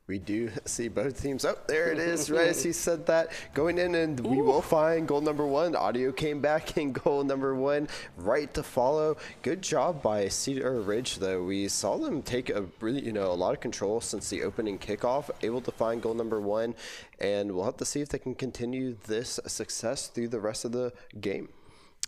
We do see both teams. Oh, there it is, right as he said that. Going in, and we will find goal number 1. Audio came back in goal number 1, right to follow. Good job by Cedar Ridge, though. We saw them take a really, a lot of control since the opening kickoff, able to find goal number 1, and we'll have to see if they can continue this success through the rest of the game.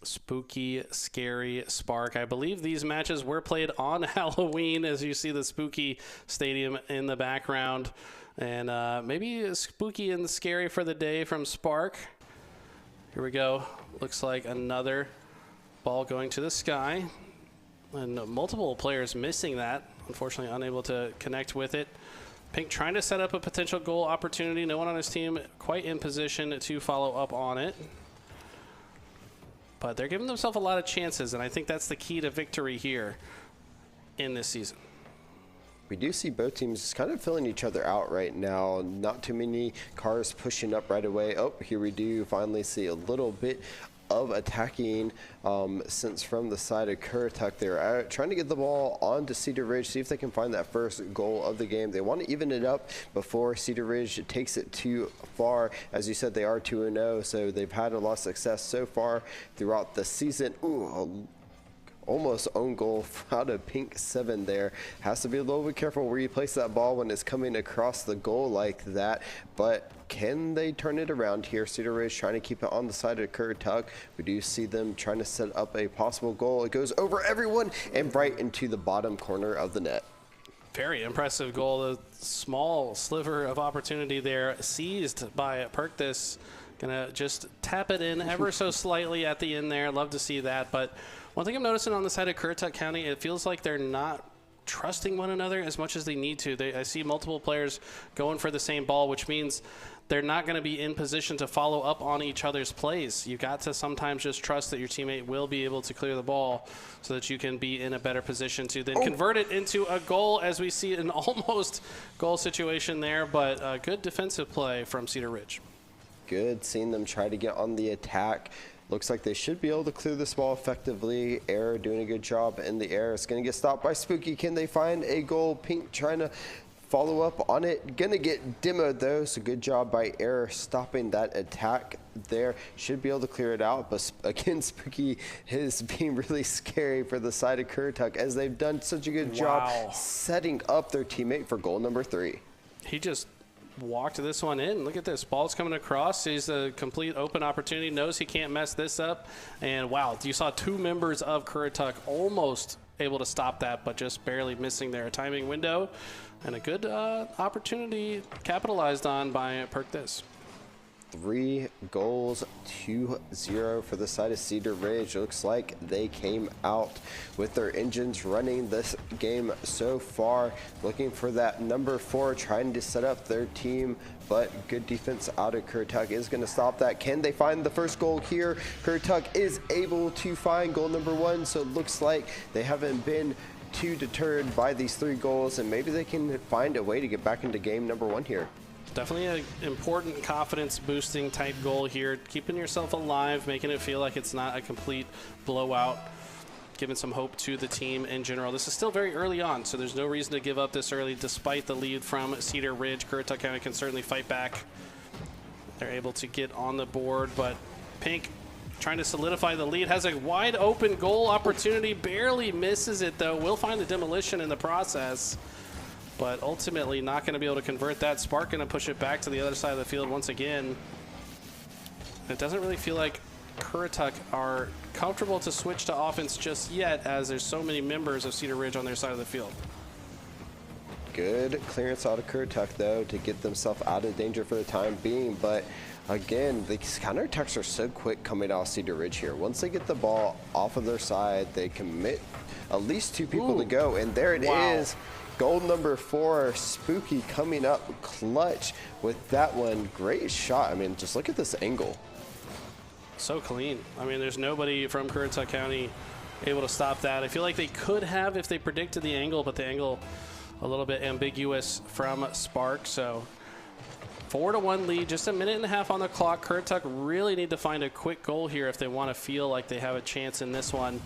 Spooky, scary Spark. I believe these matches were played on Halloween, as you see the spooky stadium in the background. And maybe spooky and scary for the day from Spark. Here we go. Looks like another ball going to the sky. And multiple players missing that. Unfortunately, unable to connect with it. Pink trying to set up a potential goal opportunity. No one on his team quite in position to follow up on it. But they're giving themselves a lot of chances, and I think that's the key to victory here in this season. We do see both teams kind of filling each other out right now. Not too many cars pushing up right away. Oh, here we do finally see a little bit of attacking since from the side of Currituck. They're trying to get the ball onto Cedar Ridge, see if they can find that first goal of the game. They want to even it up before Cedar Ridge takes it too far. As you said, they are 2-0, so they've had a lot of success so far throughout the season. Ooh, almost own goal out of pink 7 there. Has to be a little bit careful where you place that ball when it's coming across the goal like that. But can they turn it around here? Cedar Ridge trying to keep it on the side of Currituck. We do see them trying to set up a possible goal. It goes over everyone and right into the bottom corner of the net. Very impressive goal. A small sliver of opportunity there seized by Perkthis. Gonna just tap it in ever so slightly at the end there. Love to see that. But one thing I'm noticing on the side of Currituck County, it feels like they're not trusting one another as much as they need to. I see multiple players going for the same ball, which means they're not going to be in position to follow up on each other's plays. You've got to sometimes just trust that your teammate will be able to clear the ball so that you can be in a better position to then convert it into a goal, as we see an almost goal situation there, but a good defensive play from Cedar Ridge. Good seeing them try to get on the attack. Looks like they should be able to clear this ball effectively. Air doing a good job in the air. It's going to get stopped by Spooky. Can they find a goal? Pink trying to follow up on it. Going to get demoed though, so good job by Air stopping that attack there. Should be able to clear it out, but again, Spooky is being really scary for the side of Currituck as they've done such a good job setting up their teammate for goal number 3. He just walked this one in. Look at this. Ball's coming across. Sees a complete open opportunity. Knows he can't mess this up. And wow, you saw 2 members of Currituck almost able to stop that, but just barely missing their timing window. And a good opportunity capitalized on by Perkthis. 3 goals, 2-0 for the side of Cedar Ridge. Looks like they came out with their engines running this game so far. Looking for that number 4, trying to set up their team, but good defense out of Currituck is going to stop that. Can they find the first goal here? Currituck is able to find goal number 1, so it looks like they haven't been too deterred by these 3 goals, and maybe they can find a way to get back into game number 1 here. Definitely an important confidence-boosting type goal here. Keeping yourself alive, making it feel like it's not a complete blowout, giving some hope to the team in general. This is still very early on, so there's no reason to give up this early despite the lead from Cedar Ridge. Currituck County can certainly fight back. They're able to get on the board, but Pink trying to solidify the lead. Has a wide open goal opportunity, barely misses it though. Will find the demolition in the process, but ultimately not going to be able to convert that. Spark going to push it back to the other side of the field once again. It doesn't really feel like Currituck are comfortable to switch to offense just yet, as there's so many members of Cedar Ridge on their side of the field. Good clearance out of Currituck though to get themselves out of danger for the time being, but again, these counterattacks are so quick coming out of Cedar Ridge here. Once they get the ball off of their side, they commit at least 2 people to go, and there it is. Goal number 4, Spooky coming up clutch with that one. Great shot. I mean, just look at this angle. So clean. I mean, there's nobody from Currituck County able to stop that. I feel like they could have if they predicted the angle, but the angle a little bit ambiguous from Spark. So 4-1 lead, just a minute and a half on the clock. Currituck really need to find a quick goal here if they want to feel like they have a chance in this one.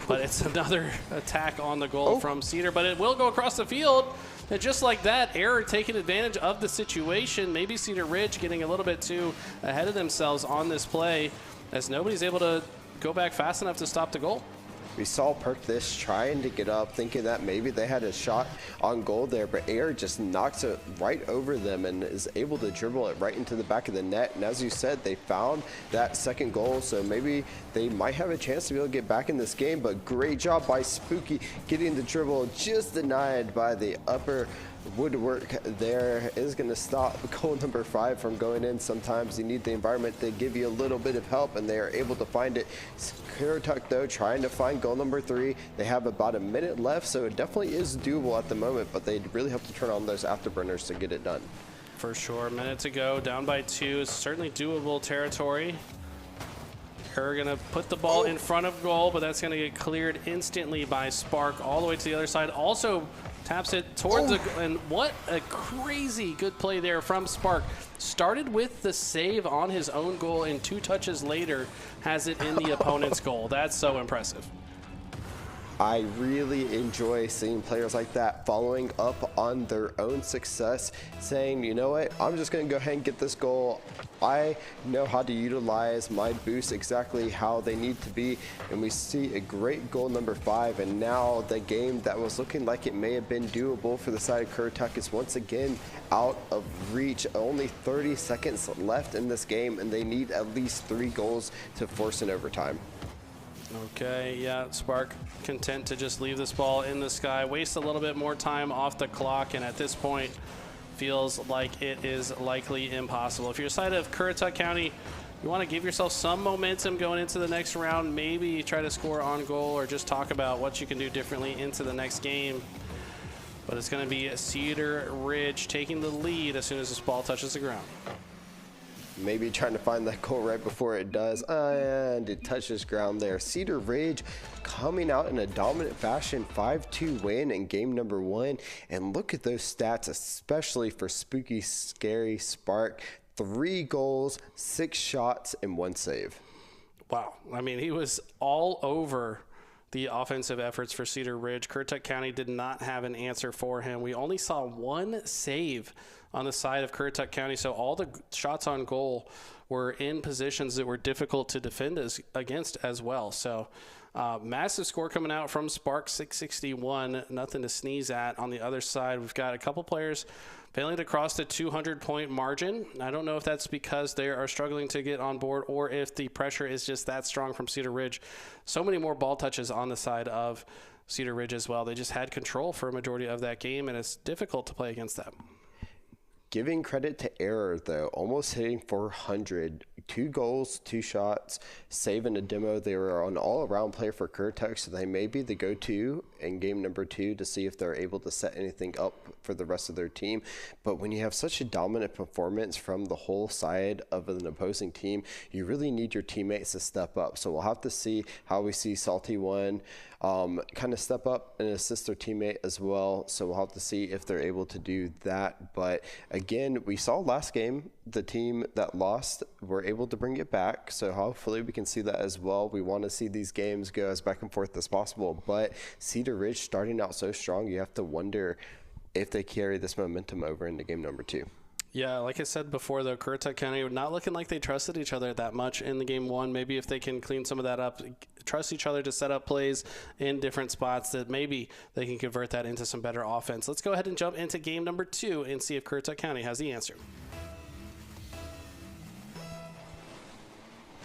But it's another attack on the goal from Cedar, but it will go across the field. And just like that, Error taking advantage of the situation. Maybe Cedar Ridge getting a little bit too ahead of themselves on this play, as nobody's able to go back fast enough to stop the goal. We saw Perkthis trying to get up, thinking that maybe they had a shot on goal there, but Air just knocks it right over them and is able to dribble it right into the back of the net. And as you said, they found that second goal, so maybe they might have a chance to be able to get back in this game, but great job by Spooky getting the dribble, just denied by the upper woodwork there. Is going to stop goal number 5 from going in. Sometimes you need the environment to give you a little bit of help, and they are able to find it. Currituck though trying to find goal number 3. They have about a minute left, so it definitely is doable at the moment, but they really have to turn on those afterburners to get it done. For sure. A minute to go, down by 2 is certainly doable territory. They're going to put the ball in front of goal, but that's going to get cleared instantly by Spark all the way to the other side. Also taps it towards and what a crazy good play there from Spark. Started with the save on his own goal, and 2 touches later has it in the opponent's goal. That's so impressive. I really enjoy seeing players like that following up on their own success, saying, you know what, I'm just going to go ahead and get this goal. I know how to utilize my boosts exactly how they need to be, and we see a great goal number 5, and now the game that was looking like it may have been doable for the side of Currituck is once again out of reach. Only 30 seconds left in this game, and they need at least 3 goals to force an overtime. Okay, yeah, Spark content to just leave this ball in the sky, waste a little bit more time off the clock, and at this point feels like it is likely impossible. If you're a side of Currituck County, you want to give yourself some momentum going into the next round, maybe try to score on goal or just talk about what you can do differently into the next game. But it's going to be Cedar Ridge taking the lead as soon as this ball touches the ground. Maybe trying to find that goal right before it does, and it touches ground there. Cedar Ridge coming out in a dominant fashion, 5-2 win in game number 1. And look at those stats, especially for Spooky Scary Spark. 3 goals, 6 shots, and 1 save. Wow. I mean, he was all over the offensive efforts for Cedar Ridge. Currituck County did not have an answer for him. We only saw 1 save on the side of Currituck County, so all the shots on goal were in positions that were difficult to defend against as well. So massive score coming out from Spark, 661, nothing to sneeze at. On the other side, we've got a couple players failing to cross the 200-point margin. I don't know if that's because they are struggling to get on board or if the pressure is just that strong from Cedar Ridge. So many more ball touches on the side of Cedar Ridge as well. They just had control for a majority of that game, and it's difficult to play against them. Giving credit to Error, though, almost hitting 400, 2 goals, 2 shots, saving a demo. They were an all-around player for Currituck, so they may be the go-to in game number 2 to see if they're able to set anything up for the rest of their team. But when you have such a dominant performance from the whole side of an opposing team, you really need your teammates to step up. So we'll have to see how we see Salty One kind of step up and assist their teammate as well. So we'll have to see if they're able to do that. But again, we saw last game, the team that lost were able to bring it back. So hopefully we can see that as well. We want to see these games go as back and forth as possible. But Cedar Ridge starting out so strong, you have to wonder if they carry this momentum over into game number 2. Yeah, like I said before, though, Currituck County not looking like they trusted each other that much in the game 1. Maybe if they can clean some of that up, trust each other to set up plays in different spots, that maybe they can convert that into some better offense. Let's go ahead and jump into game number 2 and see if Currituck County has the answer.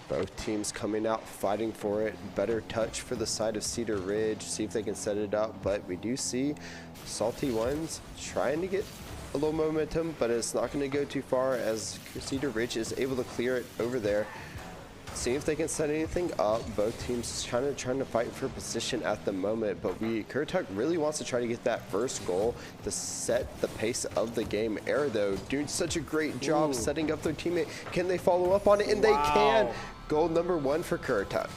Both teams coming out fighting for it. Better touch for the side of Cedar Ridge. See if they can set it up. But we do see Salty Ones trying to get a little momentum, but it's not going to go too far as Cedar Ridge is able to clear it over there. See if they can set anything up. Both teams trying to fight for position at the moment, but Currituck really wants to try to get that first goal to set the pace of the game. Error, though, doing such a great job setting up their teammate. Can they follow up on it? And they can. Goal number 1 for Currituck.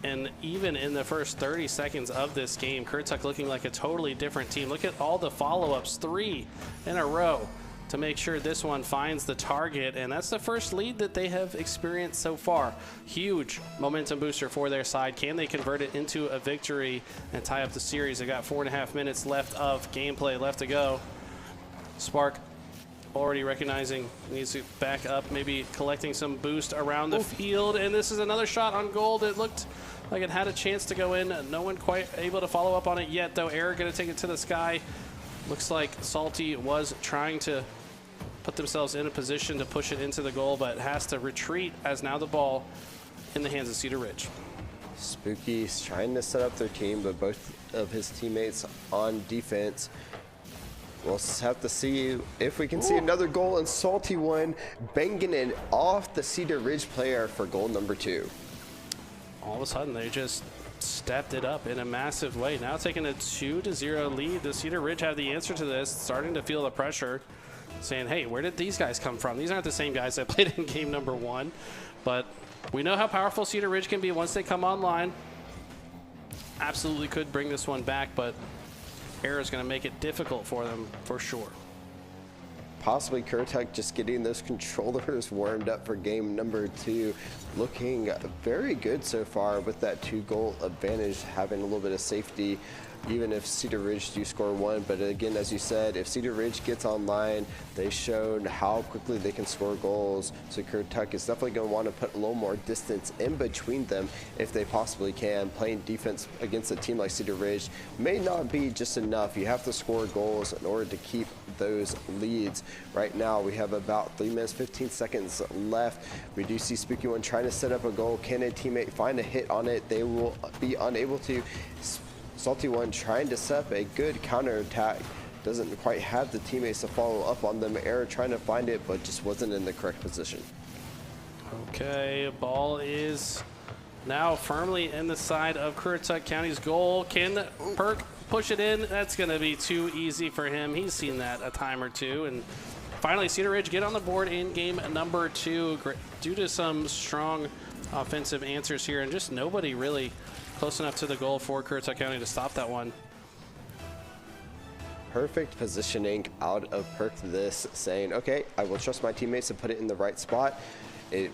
And even in the first 30 seconds of this game, Currituck looking like a totally different team. Look at all the follow-ups, 3 in a row to make sure this one finds the target. And that's the first lead that they have experienced so far. Huge momentum booster for their side. Can they convert it into a victory and tie up the series? They got 4.5 minutes left of gameplay left to go. Spark already recognizing needs to back up, maybe collecting some boost around the field. And this is another shot on goal that looked like it had a chance to go in. No one quite able to follow up on it yet, though. Error going to take it to the sky. Looks like Salty was trying to put themselves in a position to push it into the goal, but has to retreat as now the ball in the hands of Cedar Ridge. Spooky's trying to set up their team, but both of his teammates on defense. We'll have to see if we can see another goal, and Salty One banging it off the Cedar Ridge player for goal number 2. All of a sudden, they just stepped it up in a massive way. Now taking a 2-0 lead. The Cedar Ridge have the answer to this, starting to feel the pressure, saying, hey, where did these guys come from? These aren't the same guys that played in game number 1, but we know how powerful Cedar Ridge can be once they come online. Absolutely could bring this one back, but Error is going to make it difficult for them for sure. possibly Currituck just getting those controllers warmed up for game number 2. Looking very good so far with that 2-goal advantage, having a little bit of safety, even if Cedar Ridge do score 1. But again, as you said, if Cedar Ridge gets online, they showed how quickly they can score goals. So Currituck is definitely going to want to put a little more distance in between them if they possibly can. Playing defense against a team like Cedar Ridge may not be just enough. You have to score goals in order to keep those leads. Right now, we have about 3 minutes, 15 seconds left. We do see Spooky One trying to set up a goal. Can a teammate find a hit on it? They will be unable to. Salty One trying to set up a good counterattack. Doesn't quite have the teammates to follow up on them. Error trying to find it, but just wasn't in the correct position. Okay, ball is now firmly in the side of Currituck County's goal. Can Perk push it in? That's going to be too easy for him. He's seen that a time or two. And finally, Cedar Ridge get on the board in game number 2 due to some strong offensive answers here, and just nobody really close enough to the goal for Currituck County to stop that one. Perfect positioning out of Perk this, saying, okay, I will trust my teammates to put it in the right spot. It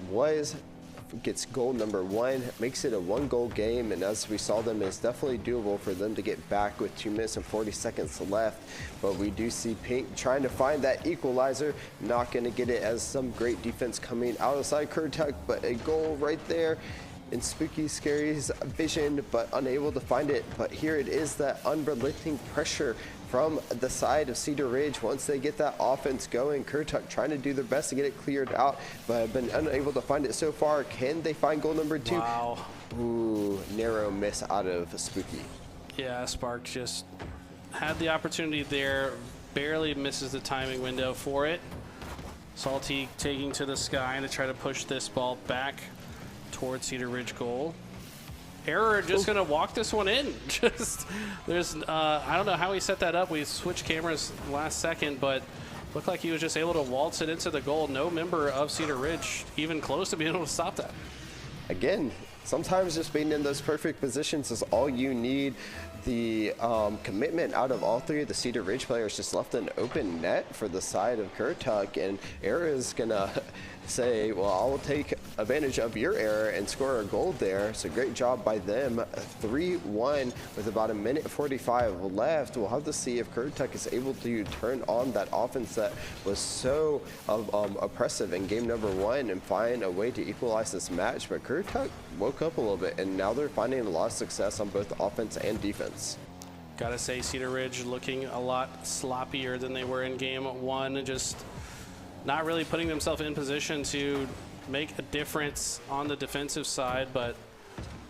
gets goal number 1, makes it a 1-goal game, and as we saw them, it's definitely doable for them to get back with 2 minutes and 40 seconds left. But we do see Pink trying to find that equalizer, not going to get it as some great defense coming out of the side Currituck, but a goal right there in Spooky Scary's vision, but unable to find it. But here it is, that unrelenting pressure from the side of Cedar Ridge. Once they get that offense going, Currituck trying to do their best to get it cleared out, but have been unable to find it so far. Can they find goal number 2? Wow. Ooh, narrow miss out of Spooky. Yeah, Spark just had the opportunity there, barely misses the timing window for it. Salty taking to the sky to try to push this ball back towards Cedar Ridge goal. Error just going to walk this one in. Just there's I don't know how he set that up. We switched cameras last second, but looked like he was just able to waltz it into the goal. No member of Cedar Ridge even close to being able to stop that. Again, sometimes just being in those perfect positions is all you need. The commitment out of all 3 of the Cedar Ridge players just left an open net for the side of Currituck, and Error is gonna say, well, I'll take advantage of your error and score a goal there. So great job by them. 3-1 with about 1:45 left. We'll have to see if Currituck is able to turn on that offense that was so oppressive in game number 1 and find a way to equalize this match. But Currituck woke up a little bit, and now they're finding a lot of success on both offense and defense. Gotta say, Cedar Ridge looking a lot sloppier than they were in game 1. Just not really putting themselves in position to make a difference on the defensive side, but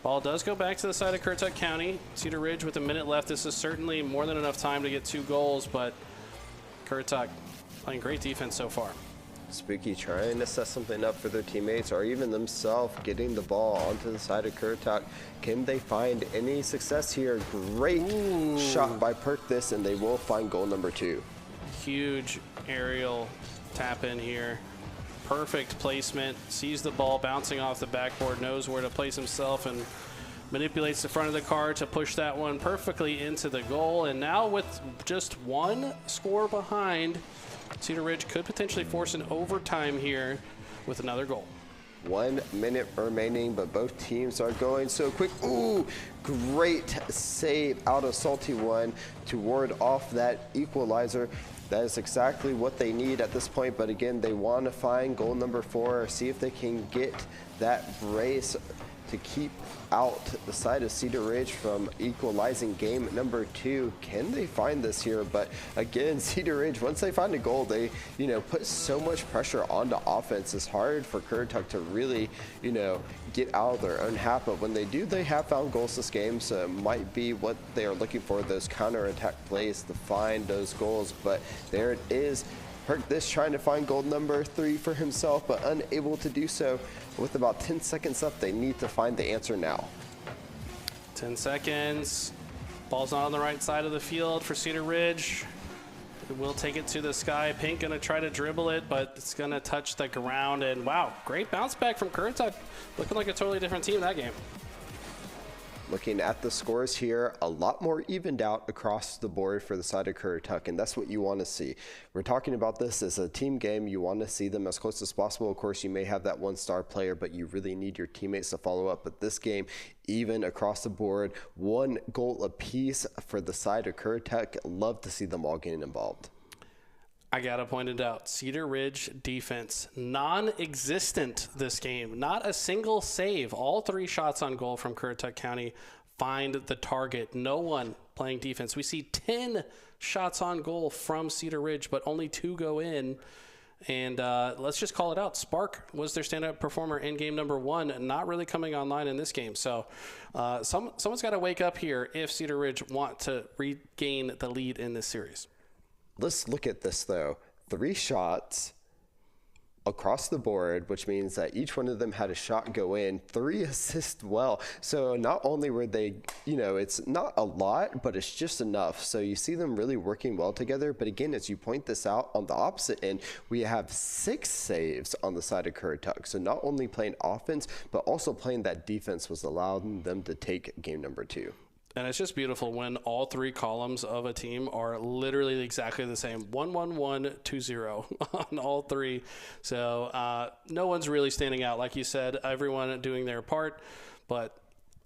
ball does go back to the side of Currituck County. Cedar Ridge with a minute left. This is certainly more than enough time to get 2 goals, but Currituck playing great defense so far. Spooky trying to set something up for their teammates or even themselves, getting the ball onto the side of Currituck. Can they find any success here? Great shot by Perk this, and they will find goal number 2. Huge aerial tap in here. Perfect placement. Sees the ball bouncing off the backboard, knows where to place himself, and manipulates the front of the car to push that one perfectly into the goal. And now with just 1 score behind, Cedar Ridge could potentially force an overtime here with another goal. 1 minute remaining, but both teams are going so quick. Ooh, great save out of Salty One to ward off that equalizer. That is exactly what they need at this point, but again, they want to find goal number 4, see if they can get that brace to keep out the side of Cedar Ridge from equalizing game number 2. Can they find this here? But again, Cedar Ridge, once they find a goal, they, put so much pressure onto offense. It's hard for Currituck to really, get out of their own half. But when they do, they have found goals this game. So it might be what they are looking for, those counterattack plays to find those goals. But there it is. Perk this trying to find goal number 3 for himself, but unable to do so. With about 10 seconds left, they need to find the answer now. 10 seconds. Ball's not on the right side of the field for Cedar Ridge. It will take it to the sky. Pink gonna try to dribble it, but it's gonna touch the ground. And wow, great bounce back from Currituck. Looking like a totally different team that game. Looking at the scores here, a lot more evened out across the board for the side of Currituck, and that's what you want to see. We're talking about this as a team game. You want to see them as close as possible. Of course, you may have that one-star player, but you really need your teammates to follow up. But this game, even across the board, 1 goal apiece for the side of Currituck. Love to see them all getting involved. I got to point it out. Cedar Ridge defense, non-existent this game. Not a single save. All 3 shots on goal from Currituck County find the target. No one playing defense. We see 10 shots on goal from Cedar Ridge, but only 2 go in. And let's just call it out. Spark was their standout performer in game number 1, not really coming online in this game. So someone's got to wake up here if Cedar Ridge want to regain the lead in this series. Let's look at this, though. 3 shots across the board, which means that each one of them had a shot go in, 3 assists well. So not only were they, it's not a lot, but it's just enough. So you see them really working well together. But again, as you point this out, on the opposite end, we have 6 saves on the side of Currituck. So not only playing offense, but also playing that defense was allowing them to take game number 2. And it's just beautiful when all 3 columns of a team are literally exactly the same. 1-1-1-2-0 on all 3. So no one's really standing out. Like you said, everyone doing their part. But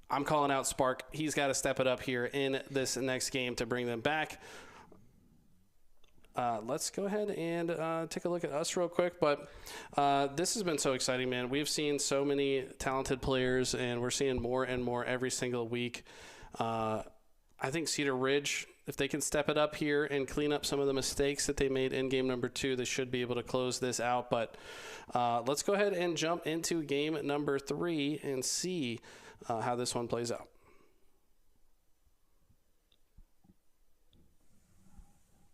I'm calling out Spark. He's got to step it up here in this next game to bring them back. Let's go ahead and take a look at us real quick. But this has been so exciting, man. We've seen so many talented players, and we're seeing more and more every single week. I think Cedar Ridge, if they can step it up here and clean up some of the mistakes that they made in game number 2, they should be able to close this out. But let's go ahead and jump into game number 3 and see how this one plays out.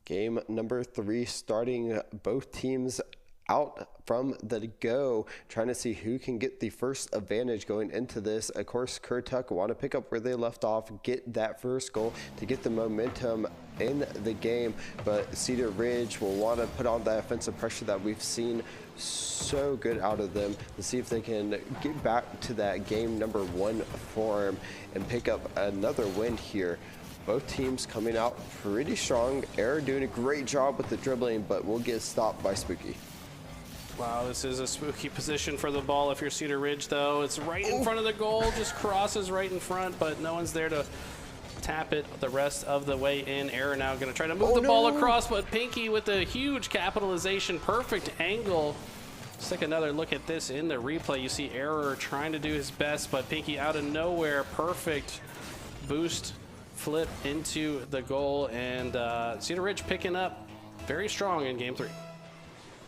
Game number 3 starting, both teams out from the go, trying to see who can get the first advantage going into this. Of course, Currituck want to pick up where they left off, get that first goal to get the momentum in the game, but Cedar Ridge will want to put on that offensive pressure that we've seen so good out of them to see if they can get back to that game number 1 form and pick up another win here. Both teams coming out pretty strong. Error doing a great job with the dribbling, but will get stopped by Spooky. Wow, this is a spooky position for the ball if you're Cedar Ridge, though. It's right in front of the goal, just crosses right in front, but no one's there to tap it the rest of the way in. Error now going to try to move the ball across, but Pinky with a huge capitalization, perfect angle. Let's take another look at this in the replay. You see Error trying to do his best, but Pinky out of nowhere, perfect boost, flip into the goal, and Cedar Ridge picking up very strong in game 3.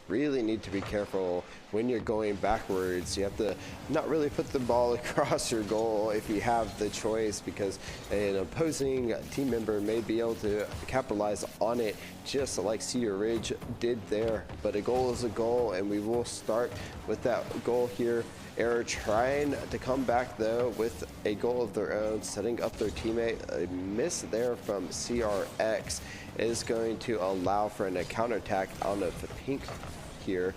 Really need to be careful when you're going backwards. You have to not really put the ball across your goal if you have the choice, because an opposing team member may be able to capitalize on it just like Cedar Ridge did there. But a goal is a goal, and we will start with that goal here. Error trying to come back, though, with a goal of their own, setting up their teammate. A miss there from CRX is going to allow for a counterattack out of Pink here,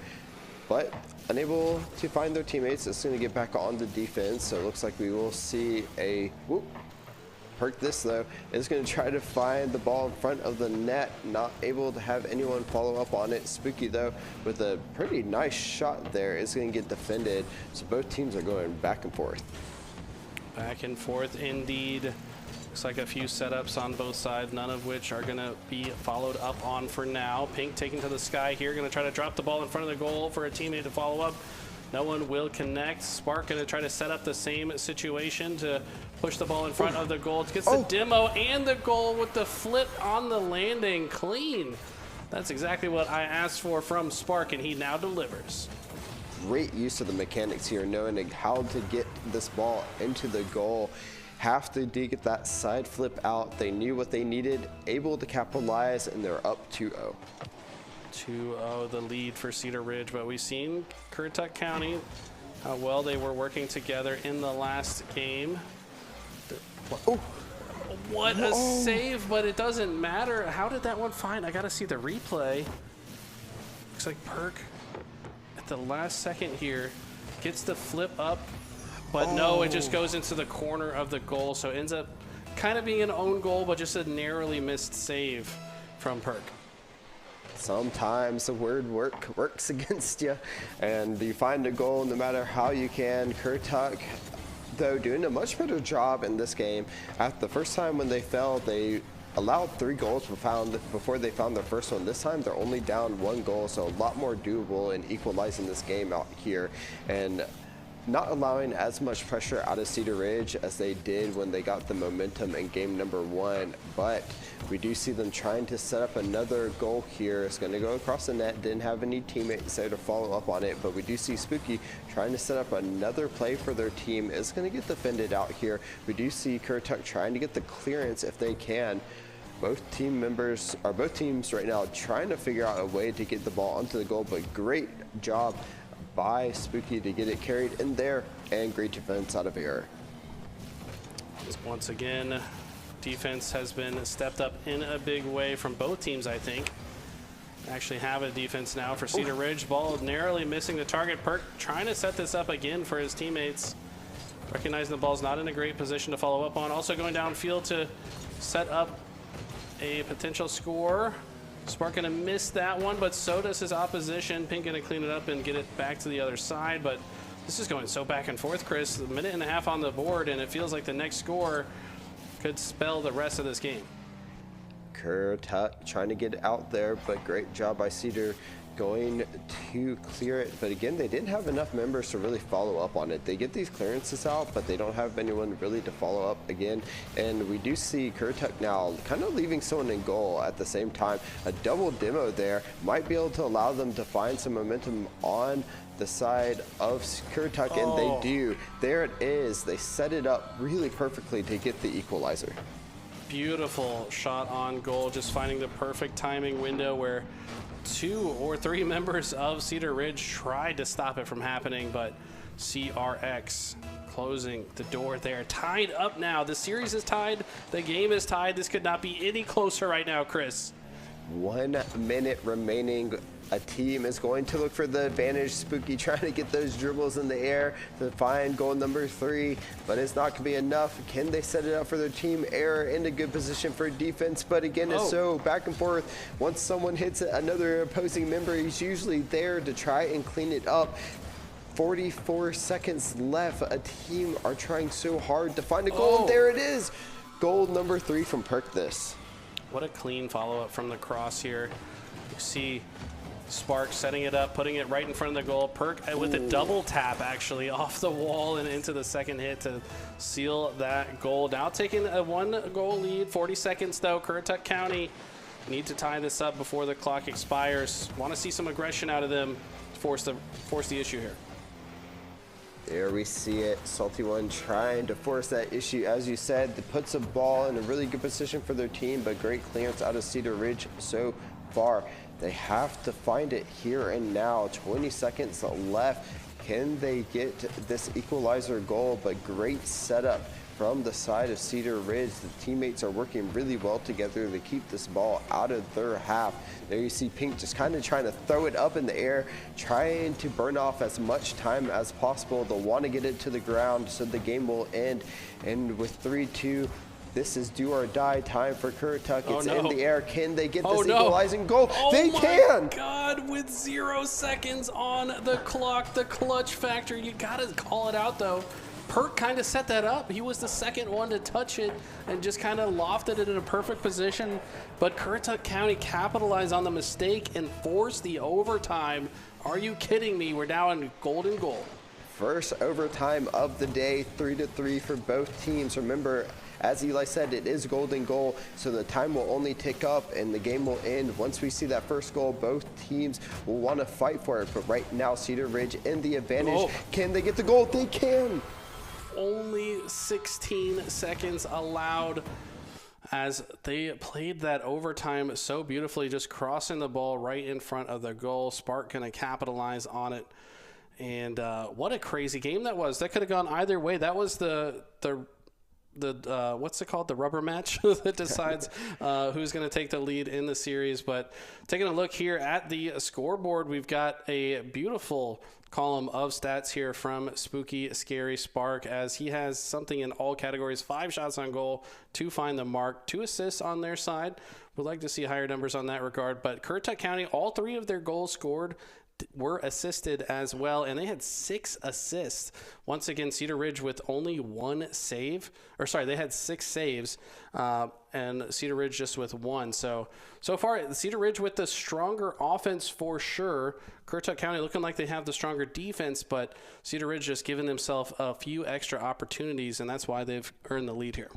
but unable to find their teammates. It's going to get back on the defense, so it looks like we will see a perk. This, though, is going to try to find the ball in front of the net, not able to have anyone follow up on it. Spooky, though, with a pretty nice shot there, is going to get defended, so both teams are going back and forth. Back and forth indeed. Looks like a few setups on both sides, none of which are going to be followed up on for now. Pink taking to the sky here, going to try to drop the ball in front of the goal for a teammate to follow up. No one will connect. Spark going to try to set up the same situation to push the ball in front of the goal. Gets the demo and the goal with the flip on the landing. Clean. That's exactly what I asked for from Spark, and he now delivers. Great use of the mechanics here, knowing how to get this ball into the goal. Have to get that side flip out. They knew what they needed, able to capitalize, and they're up 2-0. 2-0 the lead for Cedar Ridge, but we've seen Currituck County, how well they were working together in the last game. What a save, but it doesn't matter. How did that one find? I got to see the replay. Looks like Perk at the last second here gets the flip up But no, it just goes into the corner of the goal, so it ends up kind of being an own goal, but just a narrowly missed save from Perk. Sometimes the word work works against you, and you find a goal no matter how you can. Currituck, though, doing a much better job in this game. At the first time when they fell, they allowed 3 goals before they found their first one. This time they're only down 1 goal, so a lot more doable in equalizing this game out here, and not allowing as much pressure out of Cedar Ridge as they did when they got the momentum in game number 1. But we do see them trying to set up another goal here. It's going to go across the net. Didn't have any teammates there to follow up on it, but we do see Spooky trying to set up another play for their team. It's going to get defended out here. We do see Currituck trying to get the clearance if they can. Both teams right now trying to figure out a way to get the ball onto the goal, but great job by Spooky to get it carried in there, and great defense out of error. Once again, defense has been stepped up in a big way from both teams, I think. Actually have a defense now for Cedar Ridge. Ball narrowly missing the target. Perk trying to set this up again for his teammates. Recognizing the ball's not in a great position to follow up on. Also going downfield to set up a potential score. Spark gonna miss that one, but so does his opposition. Pink gonna clean it up and get it back to the other side, but this is going so back and forth, Chris. A minute and a half on the board, and it feels like the next score could spell the rest of this game. Currituck trying to get it out there, but great job by Cedar going to clear it. But again, they didn't have enough members to really follow up on it. They get these clearances out, but they don't have anyone really to follow up again. And we do see Currituck now kind of leaving someone in goal at the same time. A double demo there might be able to allow them to find some momentum on the side of Currituck, and they do. There it is. They set it up really perfectly to get the equalizer. Beautiful shot on goal, just finding the perfect timing window where 2 or 3 members of Cedar Ridge tried to stop it from happening, but CRX closing the door there. Tied up now. The series is tied. The game is tied. This could not be any closer right now, Chris. 1 minute remaining. A team is going to look for the advantage. Spooky trying to get those dribbles in the air to find goal number 3, but it's not going to be enough. Can they set it up for their team? Error in a good position for defense, but again, it's so back and forth. Once someone hits it, another opposing member is usually there to try and clean it up. 44 seconds left. A team are trying so hard to find a goal, and there it is. Goal number 3 from Perk this. What a clean follow-up from the cross here. You see Spark setting it up, putting it right in front of the goal. Perk with a double tap actually off the wall and into the second hit to seal that goal. Now taking a 1-goal lead, 40 seconds though. Currituck County need to tie this up before the clock expires. Want to see some aggression out of them to force the issue here. There we see it. Salty One trying to force that issue. As you said, it puts a ball in a really good position for their team, but great clearance out of Cedar Ridge so far. They have to find it here and now. 20 seconds left. Can they get this equalizer goal? But great setup from the side of Cedar Ridge. The teammates are working really well together to keep this ball out of their half. There you see Pink just kind of trying to throw it up in the air, trying to burn off as much time as possible. They'll want to get it to the ground so the game will end. And with 3-2, this is do or die time for Currituck. It's in the air. Can they get this equalizing goal? They can! Oh my God, with 0 seconds on the clock, the clutch factor. You gotta call it out though. Perk kind of set that up. He was the second one to touch it and just kind of lofted it in a perfect position. But Currituck County capitalized on the mistake and forced the overtime. Are you kidding me? We're now in golden goal. First overtime of the day, 3-3 for both teams. Remember, as Eli said, it is golden goal, so the time will only tick up and the game will end. Once we see that first goal, both teams will want to fight for it. But right now, Cedar Ridge in the advantage. Can they get the goal? They can. Only 16 seconds allowed as they played that overtime so beautifully, just crossing the ball right in front of the goal. Spark going to capitalize on it. And what a crazy game that was. That could have gone either way. That was the the what's it called, the rubber match that decides who's going to take the lead in the series. But taking a look here at the scoreboard, we've got a beautiful column of stats here from Spooky Scary Spark, as he has something in all categories: 5 shots on goal to find the mark, 2 assists on their side. Would like to see higher numbers on that regard, but Currituck County, all 3 of their goals scored were assisted as well, and they had 6 assists. Once again, Cedar Ridge with only 1 save, or sorry, they had 6 saves, and Cedar Ridge just with 1. So far, Cedar Ridge with the stronger offense for sure. Currituck County looking like they have the stronger defense, but Cedar Ridge just giving themselves a few extra opportunities, and that's why they've earned the lead here.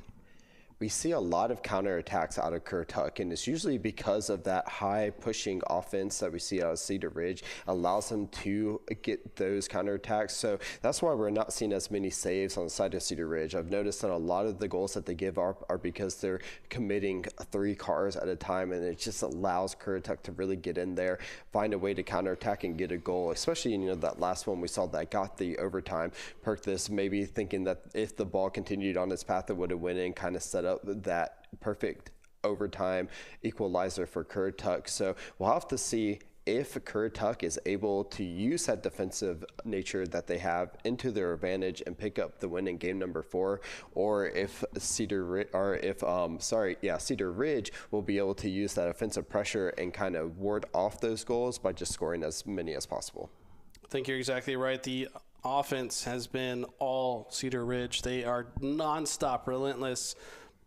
We see a lot of counterattacks out of Currituck, and it's usually because of that high pushing offense that we see out of Cedar Ridge allows them to get those counterattacks. So that's why we're not seeing as many saves on the side of Cedar Ridge. I've noticed that a lot of the goals that they give are because they're committing 3 cars at a time, and it just allows Currituck to really get in there, find a way to counterattack and get a goal, especially, that last one we saw that got the overtime. Perkthus maybe thinking that if the ball continued on its path, it would have went in, kind of set up that perfect overtime equalizer for Currituck. So we'll have to see if Currituck is able to use that defensive nature that they have into their advantage and pick up the win in game number 4, or if Cedar Ridge will be able to use that offensive pressure and kind of ward off those goals by just scoring as many as possible. I think you're exactly right. The offense has been all Cedar Ridge. They are nonstop, relentless,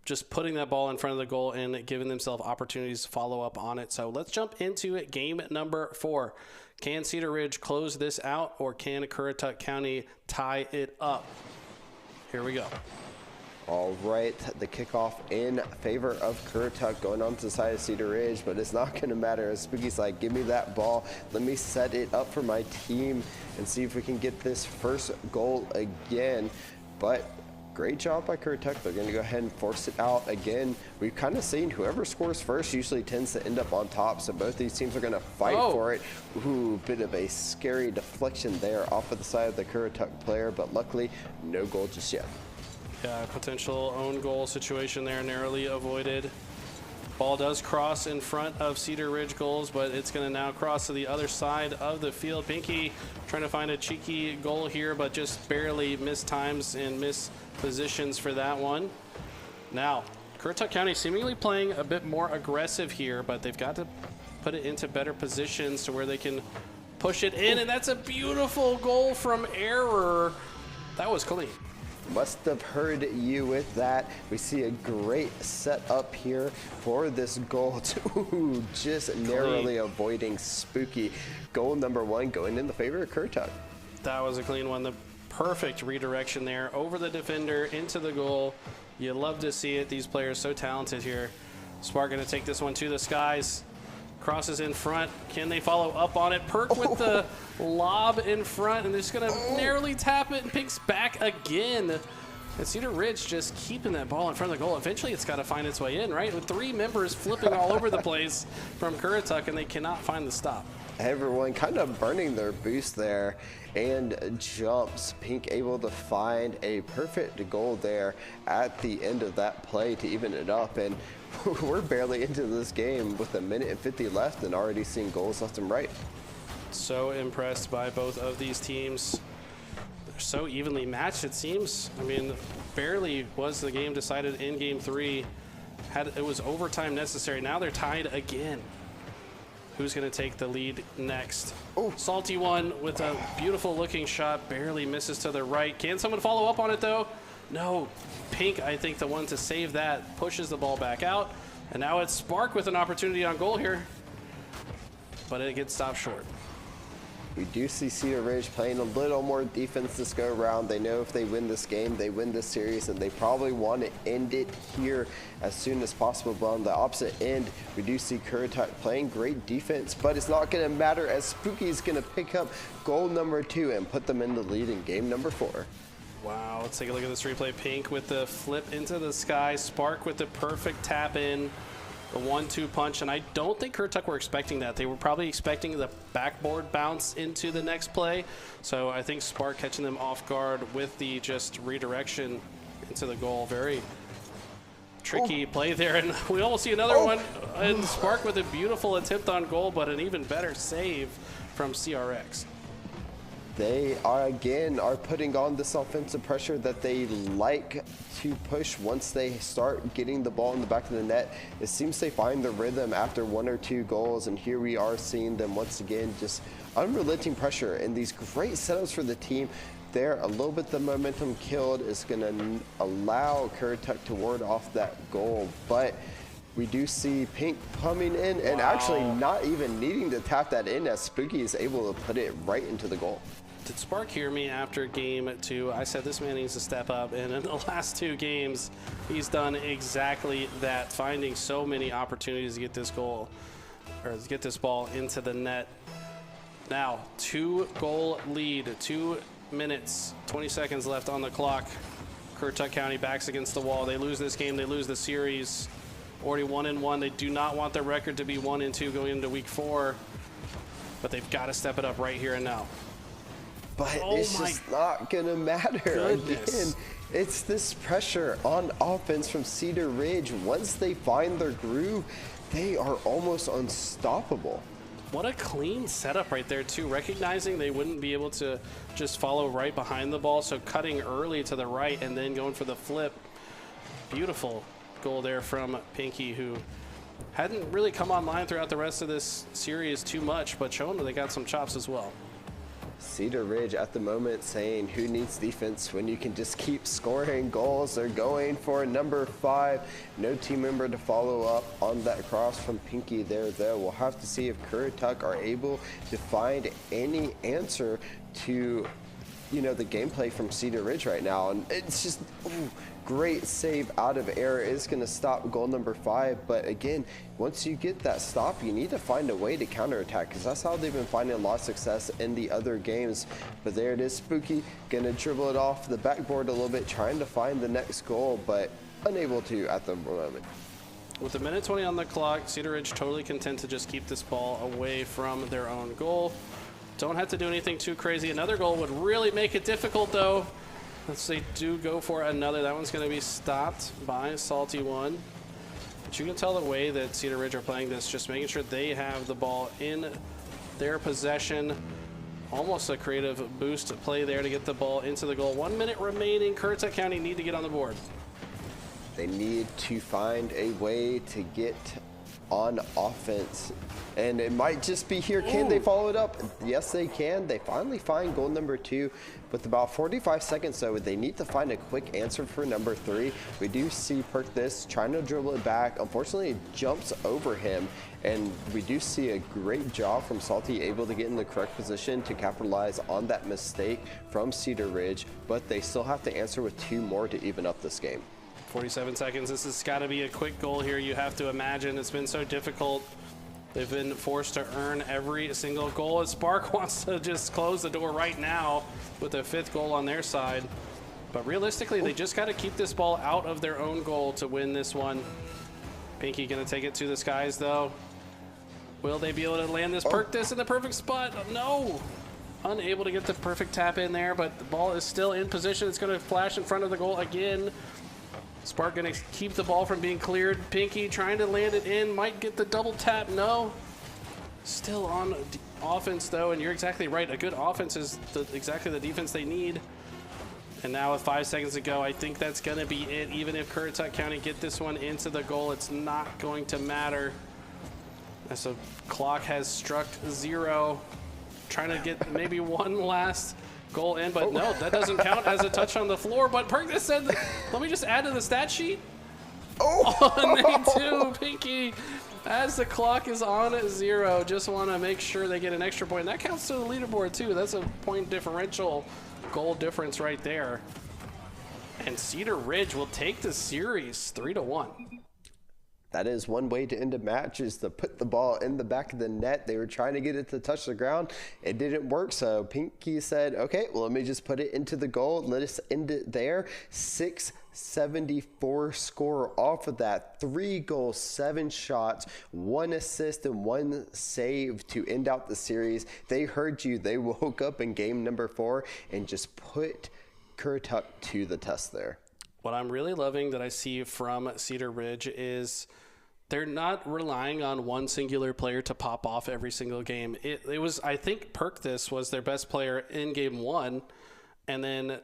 just putting that ball in front of the goal and giving themselves opportunities to follow up on it. So let's jump into it. Game number 4. Can Cedar Ridge close this out, or can Currituck County tie it up? Here we go. All right, the kickoff in favor of Currituck going on to the side of Cedar Ridge, but it's not going to matter. As Spooky's like, give me that ball. Let me set it up for my team and see if we can get this first goal again. But great job by Currituck. They're going to go ahead and force it out again. We've kind of seen whoever scores first usually tends to end up on top, so both these teams are going to fight for it. Ooh, bit of a scary deflection there off of the side of the Currituck player, but luckily no goal just yet. Yeah, potential own goal situation there, narrowly avoided. Ball does cross in front of Cedar Ridge goals, but it's going to now cross to the other side of the field. Pinky trying to find a cheeky goal here, but just barely missed times and missed positions for that one. Now, Currituck County seemingly playing a bit more aggressive here, but they've got to put it into better positions to where they can push it in, and that's a beautiful goal from Error. That was clean. Must have heard you with that. We see a great setup here for this goal. Ooh, just narrowly avoiding Spooky. Goal number 1 going in the favor of Currituck. That was a clean one. The perfect redirection there over the defender into the goal. You love to see it. These players so talented here. Spark going to take this one to the skies. Crosses in front. Can they follow up on it? Perk with the lob in front, and they're just going to narrowly tap it, and Pink's back again. And Cedar Ridge just keeping that ball in front of the goal. Eventually, it's got to find its way in, right? With 3 members flipping all over the place from Currituck, and they cannot find the stop. Everyone kind of burning their boost there, and jumps. Pink able to find a perfect goal there at the end of that play to even it up, and we're barely into this game with 1 minute and 50 left and already seeing goals left and right. So impressed by both of these teams. They're so evenly matched, it seems. I mean, barely was the game decided in game 3. It was overtime necessary. Now they're tied again. Who's going to take the lead next? Oh, Salty one with a beautiful looking shot. Barely misses to the right. Can someone follow up on it though? No. Pink, I think the one to save that, pushes the ball back out. And now it's Spark with an opportunity on goal here. But it gets stopped short. We do see Cedar Ridge playing a little more defense this go around. They know if they win this game, they win this series, and they probably want to end it here as soon as possible. But on the opposite end, we do see Currituck playing great defense, but it's not going to matter as Spooky's going to pick up goal number 2 and put them in the lead in game number 4. Wow, let's take a look at this replay. Pink with the flip into the sky. Spark with the perfect tap in. The 1-2 punch, and I don't think Currituck were expecting that. They were probably expecting the backboard bounce into the next play. So I think Spark catching them off guard with the just redirection. into the goal. Very tricky play there, and we almost see another one. And Spark with a beautiful attempt on goal, but an even better save from CRX. They are putting on this offensive pressure that they like to push once they start getting the ball in the back of the net. It seems they find the rhythm after 1 or 2 goals, and here we are seeing them once again just unrelenting pressure and these great setups for the team. There, a little bit the momentum killed is going to allow Currituck to ward off that goal, but we do see Pink coming in and actually not even needing to tap that in, as Spooky is able to put it right into the goal. Did Spark hear me after game 2? I said this man needs to step up, and in the last 2 games, he's done exactly that, finding so many opportunities to get this goal, or to get this ball into the net. Now, 2-goal lead, 2 minutes, 20 seconds left on the clock. Currituck County backs against the wall. They lose this game, they lose the series. Already 1-1. They do not want their record to be 1-2 going into week 4, but they've got to step it up right here and now. But it's just not going to matter. Again, it's this pressure on offense from Cedar Ridge. Once they find their groove, they are almost unstoppable. What a clean setup right there, too. Recognizing they wouldn't be able to just follow right behind the ball, so cutting early to the right and then going for the flip. Beautiful goal there from Pinky, who hadn't really come online throughout the rest of this series too much, but showing that they got some chops as well. Cedar Ridge at the moment saying, who needs defense when you can just keep scoring goals? They're going for number 5. No team member to follow up on that cross from Pinky there, though. We'll have to see if Currituck are able to find any answer to, you know, the gameplay from Cedar Ridge right now. And it's just, great save out of error is going to stop goal number 5. But again, once you get that stop, you need to find a way to counterattack, because that's how they've been finding a lot of success in the other games. But there it is, Spooky going to dribble it off the backboard a little bit, trying to find the next goal, but unable to at the moment. With a minute 20 on the clock, Cedar Ridge totally content to just keep this ball away from their own goal. Don't have to do anything too crazy. Another goal would really make it difficult, though. Let's say do go for another. That one's going to be stopped by Salty One. But you can tell the way that Cedar Ridge are playing this, just making sure they have the ball in their possession. Almost a creative boost play there to get the ball into the goal. 1 minute remaining. Currituck County need to get on the board. They need to find a way to get on offense, and it might just be here. Can they follow it up? Yes, they can. They finally find goal number 2 with about 45 seconds, so they need to find a quick answer for number 3. We do see Perk this trying to dribble it back. Unfortunately, it jumps over him, and we do see a great job from Salty, able to get in the correct position to capitalize on that mistake from Cedar Ridge, but they still have to answer with 2 more to even up this game. 47 seconds. This has got to be a quick goal here. You have to imagine it's been so difficult. They've been forced to earn every single goal. And Spark wants to just close the door right now with a 5th goal on their side. But realistically, they just got to keep this ball out of their own goal to win this one. Pinky going to take it to the skies, though. Will they be able to land this? Perk this in the perfect spot? No. Unable to get the perfect tap in there, but the ball is still in position. It's going to flash in front of the goal again. Spark going to keep the ball from being cleared. Pinky trying to land it in. Might get the double tap. No. Still on offense, though, and you're exactly right. A good offense is exactly the defense they need. And now with 5 seconds to go, I think that's going to be it. Even if Currituck County get this one into the goal, it's not going to matter. As the clock has struck 0. Trying to get maybe one last goal in, but no, that doesn't count as a touch on the floor. But Perkness said, let me just add to the stat sheet. On they do, Pinky, as the clock is on 0. Just want to make sure they get an extra point. And that counts to the leaderboard, too. That's a point differential goal difference right there. And Cedar Ridge will take the series 3-1. That is one way to end a match, is to put the ball in the back of the net. They were trying to get it to touch the ground. It didn't work, so Pinky said, okay, well, let me just put it into the goal. Let us end it there. 674 score off of that. 3 goals, 7 shots, 1 assist, and 1 save to end out the series. They heard you. They woke up in game number 4 and just put Currituck to the test there. what I'm really loving that I see from Cedar Ridge is they're not relying on one singular player to pop off every single game. It was, I think, Perkthis was their best player in game 1, and then,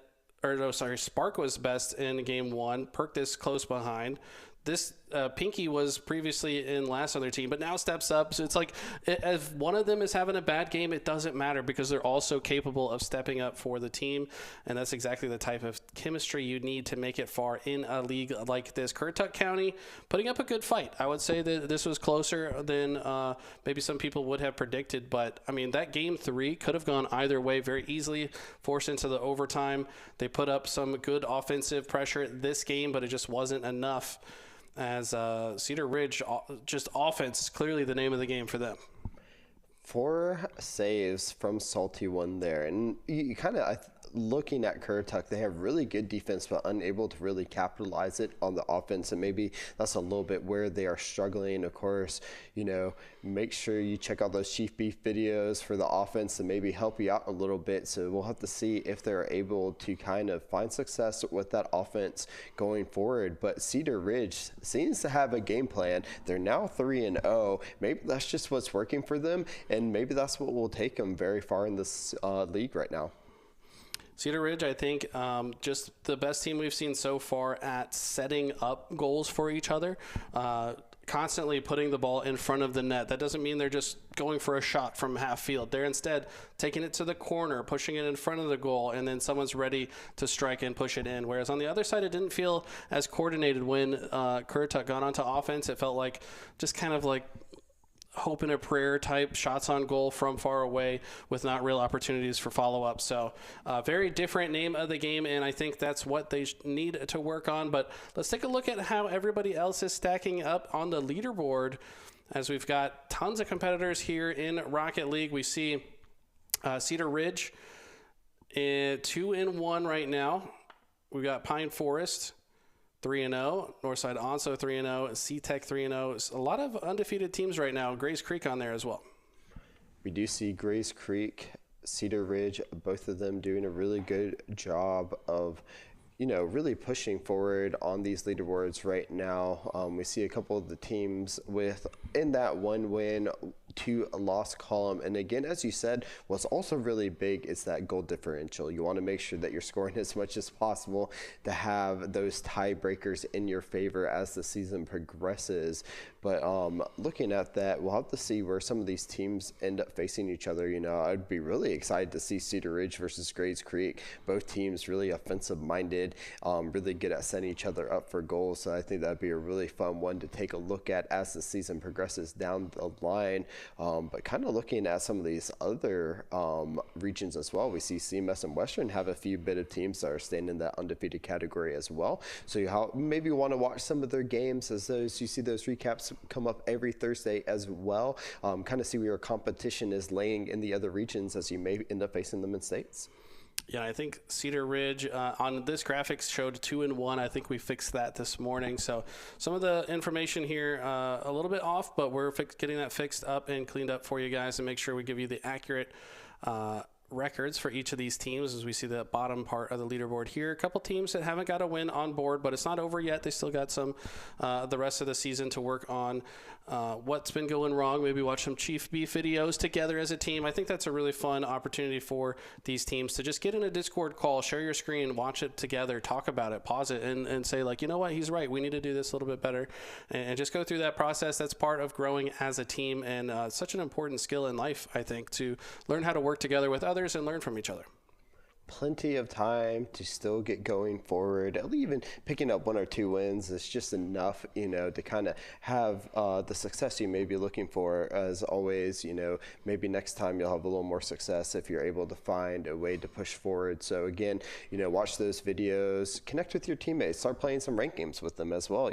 Spark was best in game 1. Perkthis close behind. This Pinky was previously in last on their team, but now steps up. So it's like if one of them is having a bad game, it doesn't matter because they're also capable of stepping up for the team. And that's exactly the type of chemistry you need to make it far in a league like this. Currituck County putting up a good fight. I would say that this was closer than maybe some people would have predicted. But, I mean, that game 3 could have gone either way very easily, forced into the overtime. They put up some good offensive pressure this game, but it just wasn't enough. As Cedar Ridge, just offense is clearly the name of the game for them. 4 saves from Salty One there. And you kind of, looking at Currituck, they have really good defense, but unable to really capitalize it on the offense. And maybe that's a little bit where they are struggling. Of course, make sure you check out those Chief Beef videos for the offense to maybe help you out a little bit. So we'll have to see if they're able to kind of find success with that offense going forward. But Cedar Ridge seems to have a game plan. They're now 3-0. Maybe that's just what's working for them. And maybe that's what will take them very far in this league right now. Cedar Ridge, I think, just the best team we've seen so far at setting up goals for each other, constantly putting the ball in front of the net. That doesn't mean they're just going for a shot from half field. They're instead taking it to the corner, pushing it in front of the goal, and then someone's ready to strike and push it in. Whereas on the other side, it didn't feel as coordinated when Currituck got onto offense. It felt like just kind of like hope and a prayer type shots on goal from far away with not real opportunities for follow-up. So very different name of the game, and I think that's what they need to work on. But let's take a look at how everybody else is stacking up on the leaderboard, as we've got tons of competitors here in Rocket League. We see Cedar Ridge 2-1 right now. We've got Pine Forest 3-0, Northside Onso 3-0, C-Tech 3-0. A lot of undefeated teams right now. Grays Creek on there as well. We do see Grays Creek, Cedar Ridge, both of them doing a really good job of really pushing forward on these leaderboards right now. We see a couple of the teams in that 1 win, 2 loss column. And again, as you said, what's also really big is that goal differential. You want to make sure that you're scoring as much as possible to have those tiebreakers in your favor as the season progresses. But looking at that, we'll have to see where some of these teams end up facing each other. I'd be really excited to see Cedar Ridge versus Grays Creek. Both teams really offensive-minded, really good at setting each other up for goals. So I think that'd be a really fun one to take a look at as the season progresses down the line. But kind of looking at some of these other regions as well, we see CMS and Western have a few bit of teams that are staying in that undefeated category as well. So you maybe want to watch some of their games as you see those recaps come up every Thursday as well. Kind of see where your competition is laying in the other regions as you may end up facing them in states. Yeah, I think Cedar Ridge on this graphics showed 2-1. I think we fixed that this morning. So some of the information here a little bit off, but we're getting that fixed up and cleaned up for you guys and make sure we give you the accurate records for each of these teams as we see the bottom part of the leaderboard here. A couple teams that haven't got a win on board, but it's not over yet. They still got some the rest of the season to work on what's been going wrong. Maybe watch some Chief Beef videos together as a team. I think that's a really fun opportunity for these teams to just get in a Discord call, share your screen, watch it together, talk about it, pause it, and say, like, you know what, he's right. We need to do this a little bit better. And just go through that process. That's part of growing as a team, and such an important skill in life, I think, to learn how to work together with others and learn from each other. Plenty of time to still get going forward. Even picking up 1 or 2 wins is just enough, to kind of have the success you may be looking for. As always, maybe next time you'll have a little more success if you're able to find a way to push forward. So again, watch those videos, connect with your teammates, start playing some ranked games with them as well.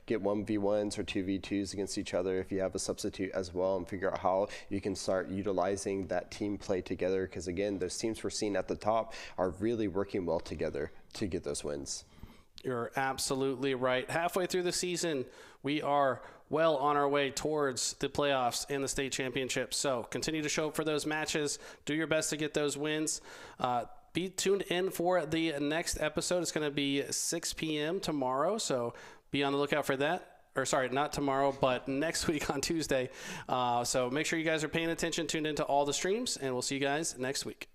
Get 1v1s or 2v2s against each other if you have a substitute as well, and figure out how you can start utilizing that team play together. Because again, those teams we're seeing at the top are really working well together to get those wins. You're absolutely right. Halfway through the season, we are well on our way towards the playoffs and the state championship. So continue to show up for those matches. Do your best to get those wins. be tuned in for the next episode. It's going to be 6 p.m. tomorrow, so be on the lookout for that. Or sorry, not tomorrow, but next week on Tuesday. So make sure you guys are paying attention, tuned into all the streams, and we'll see you guys next week.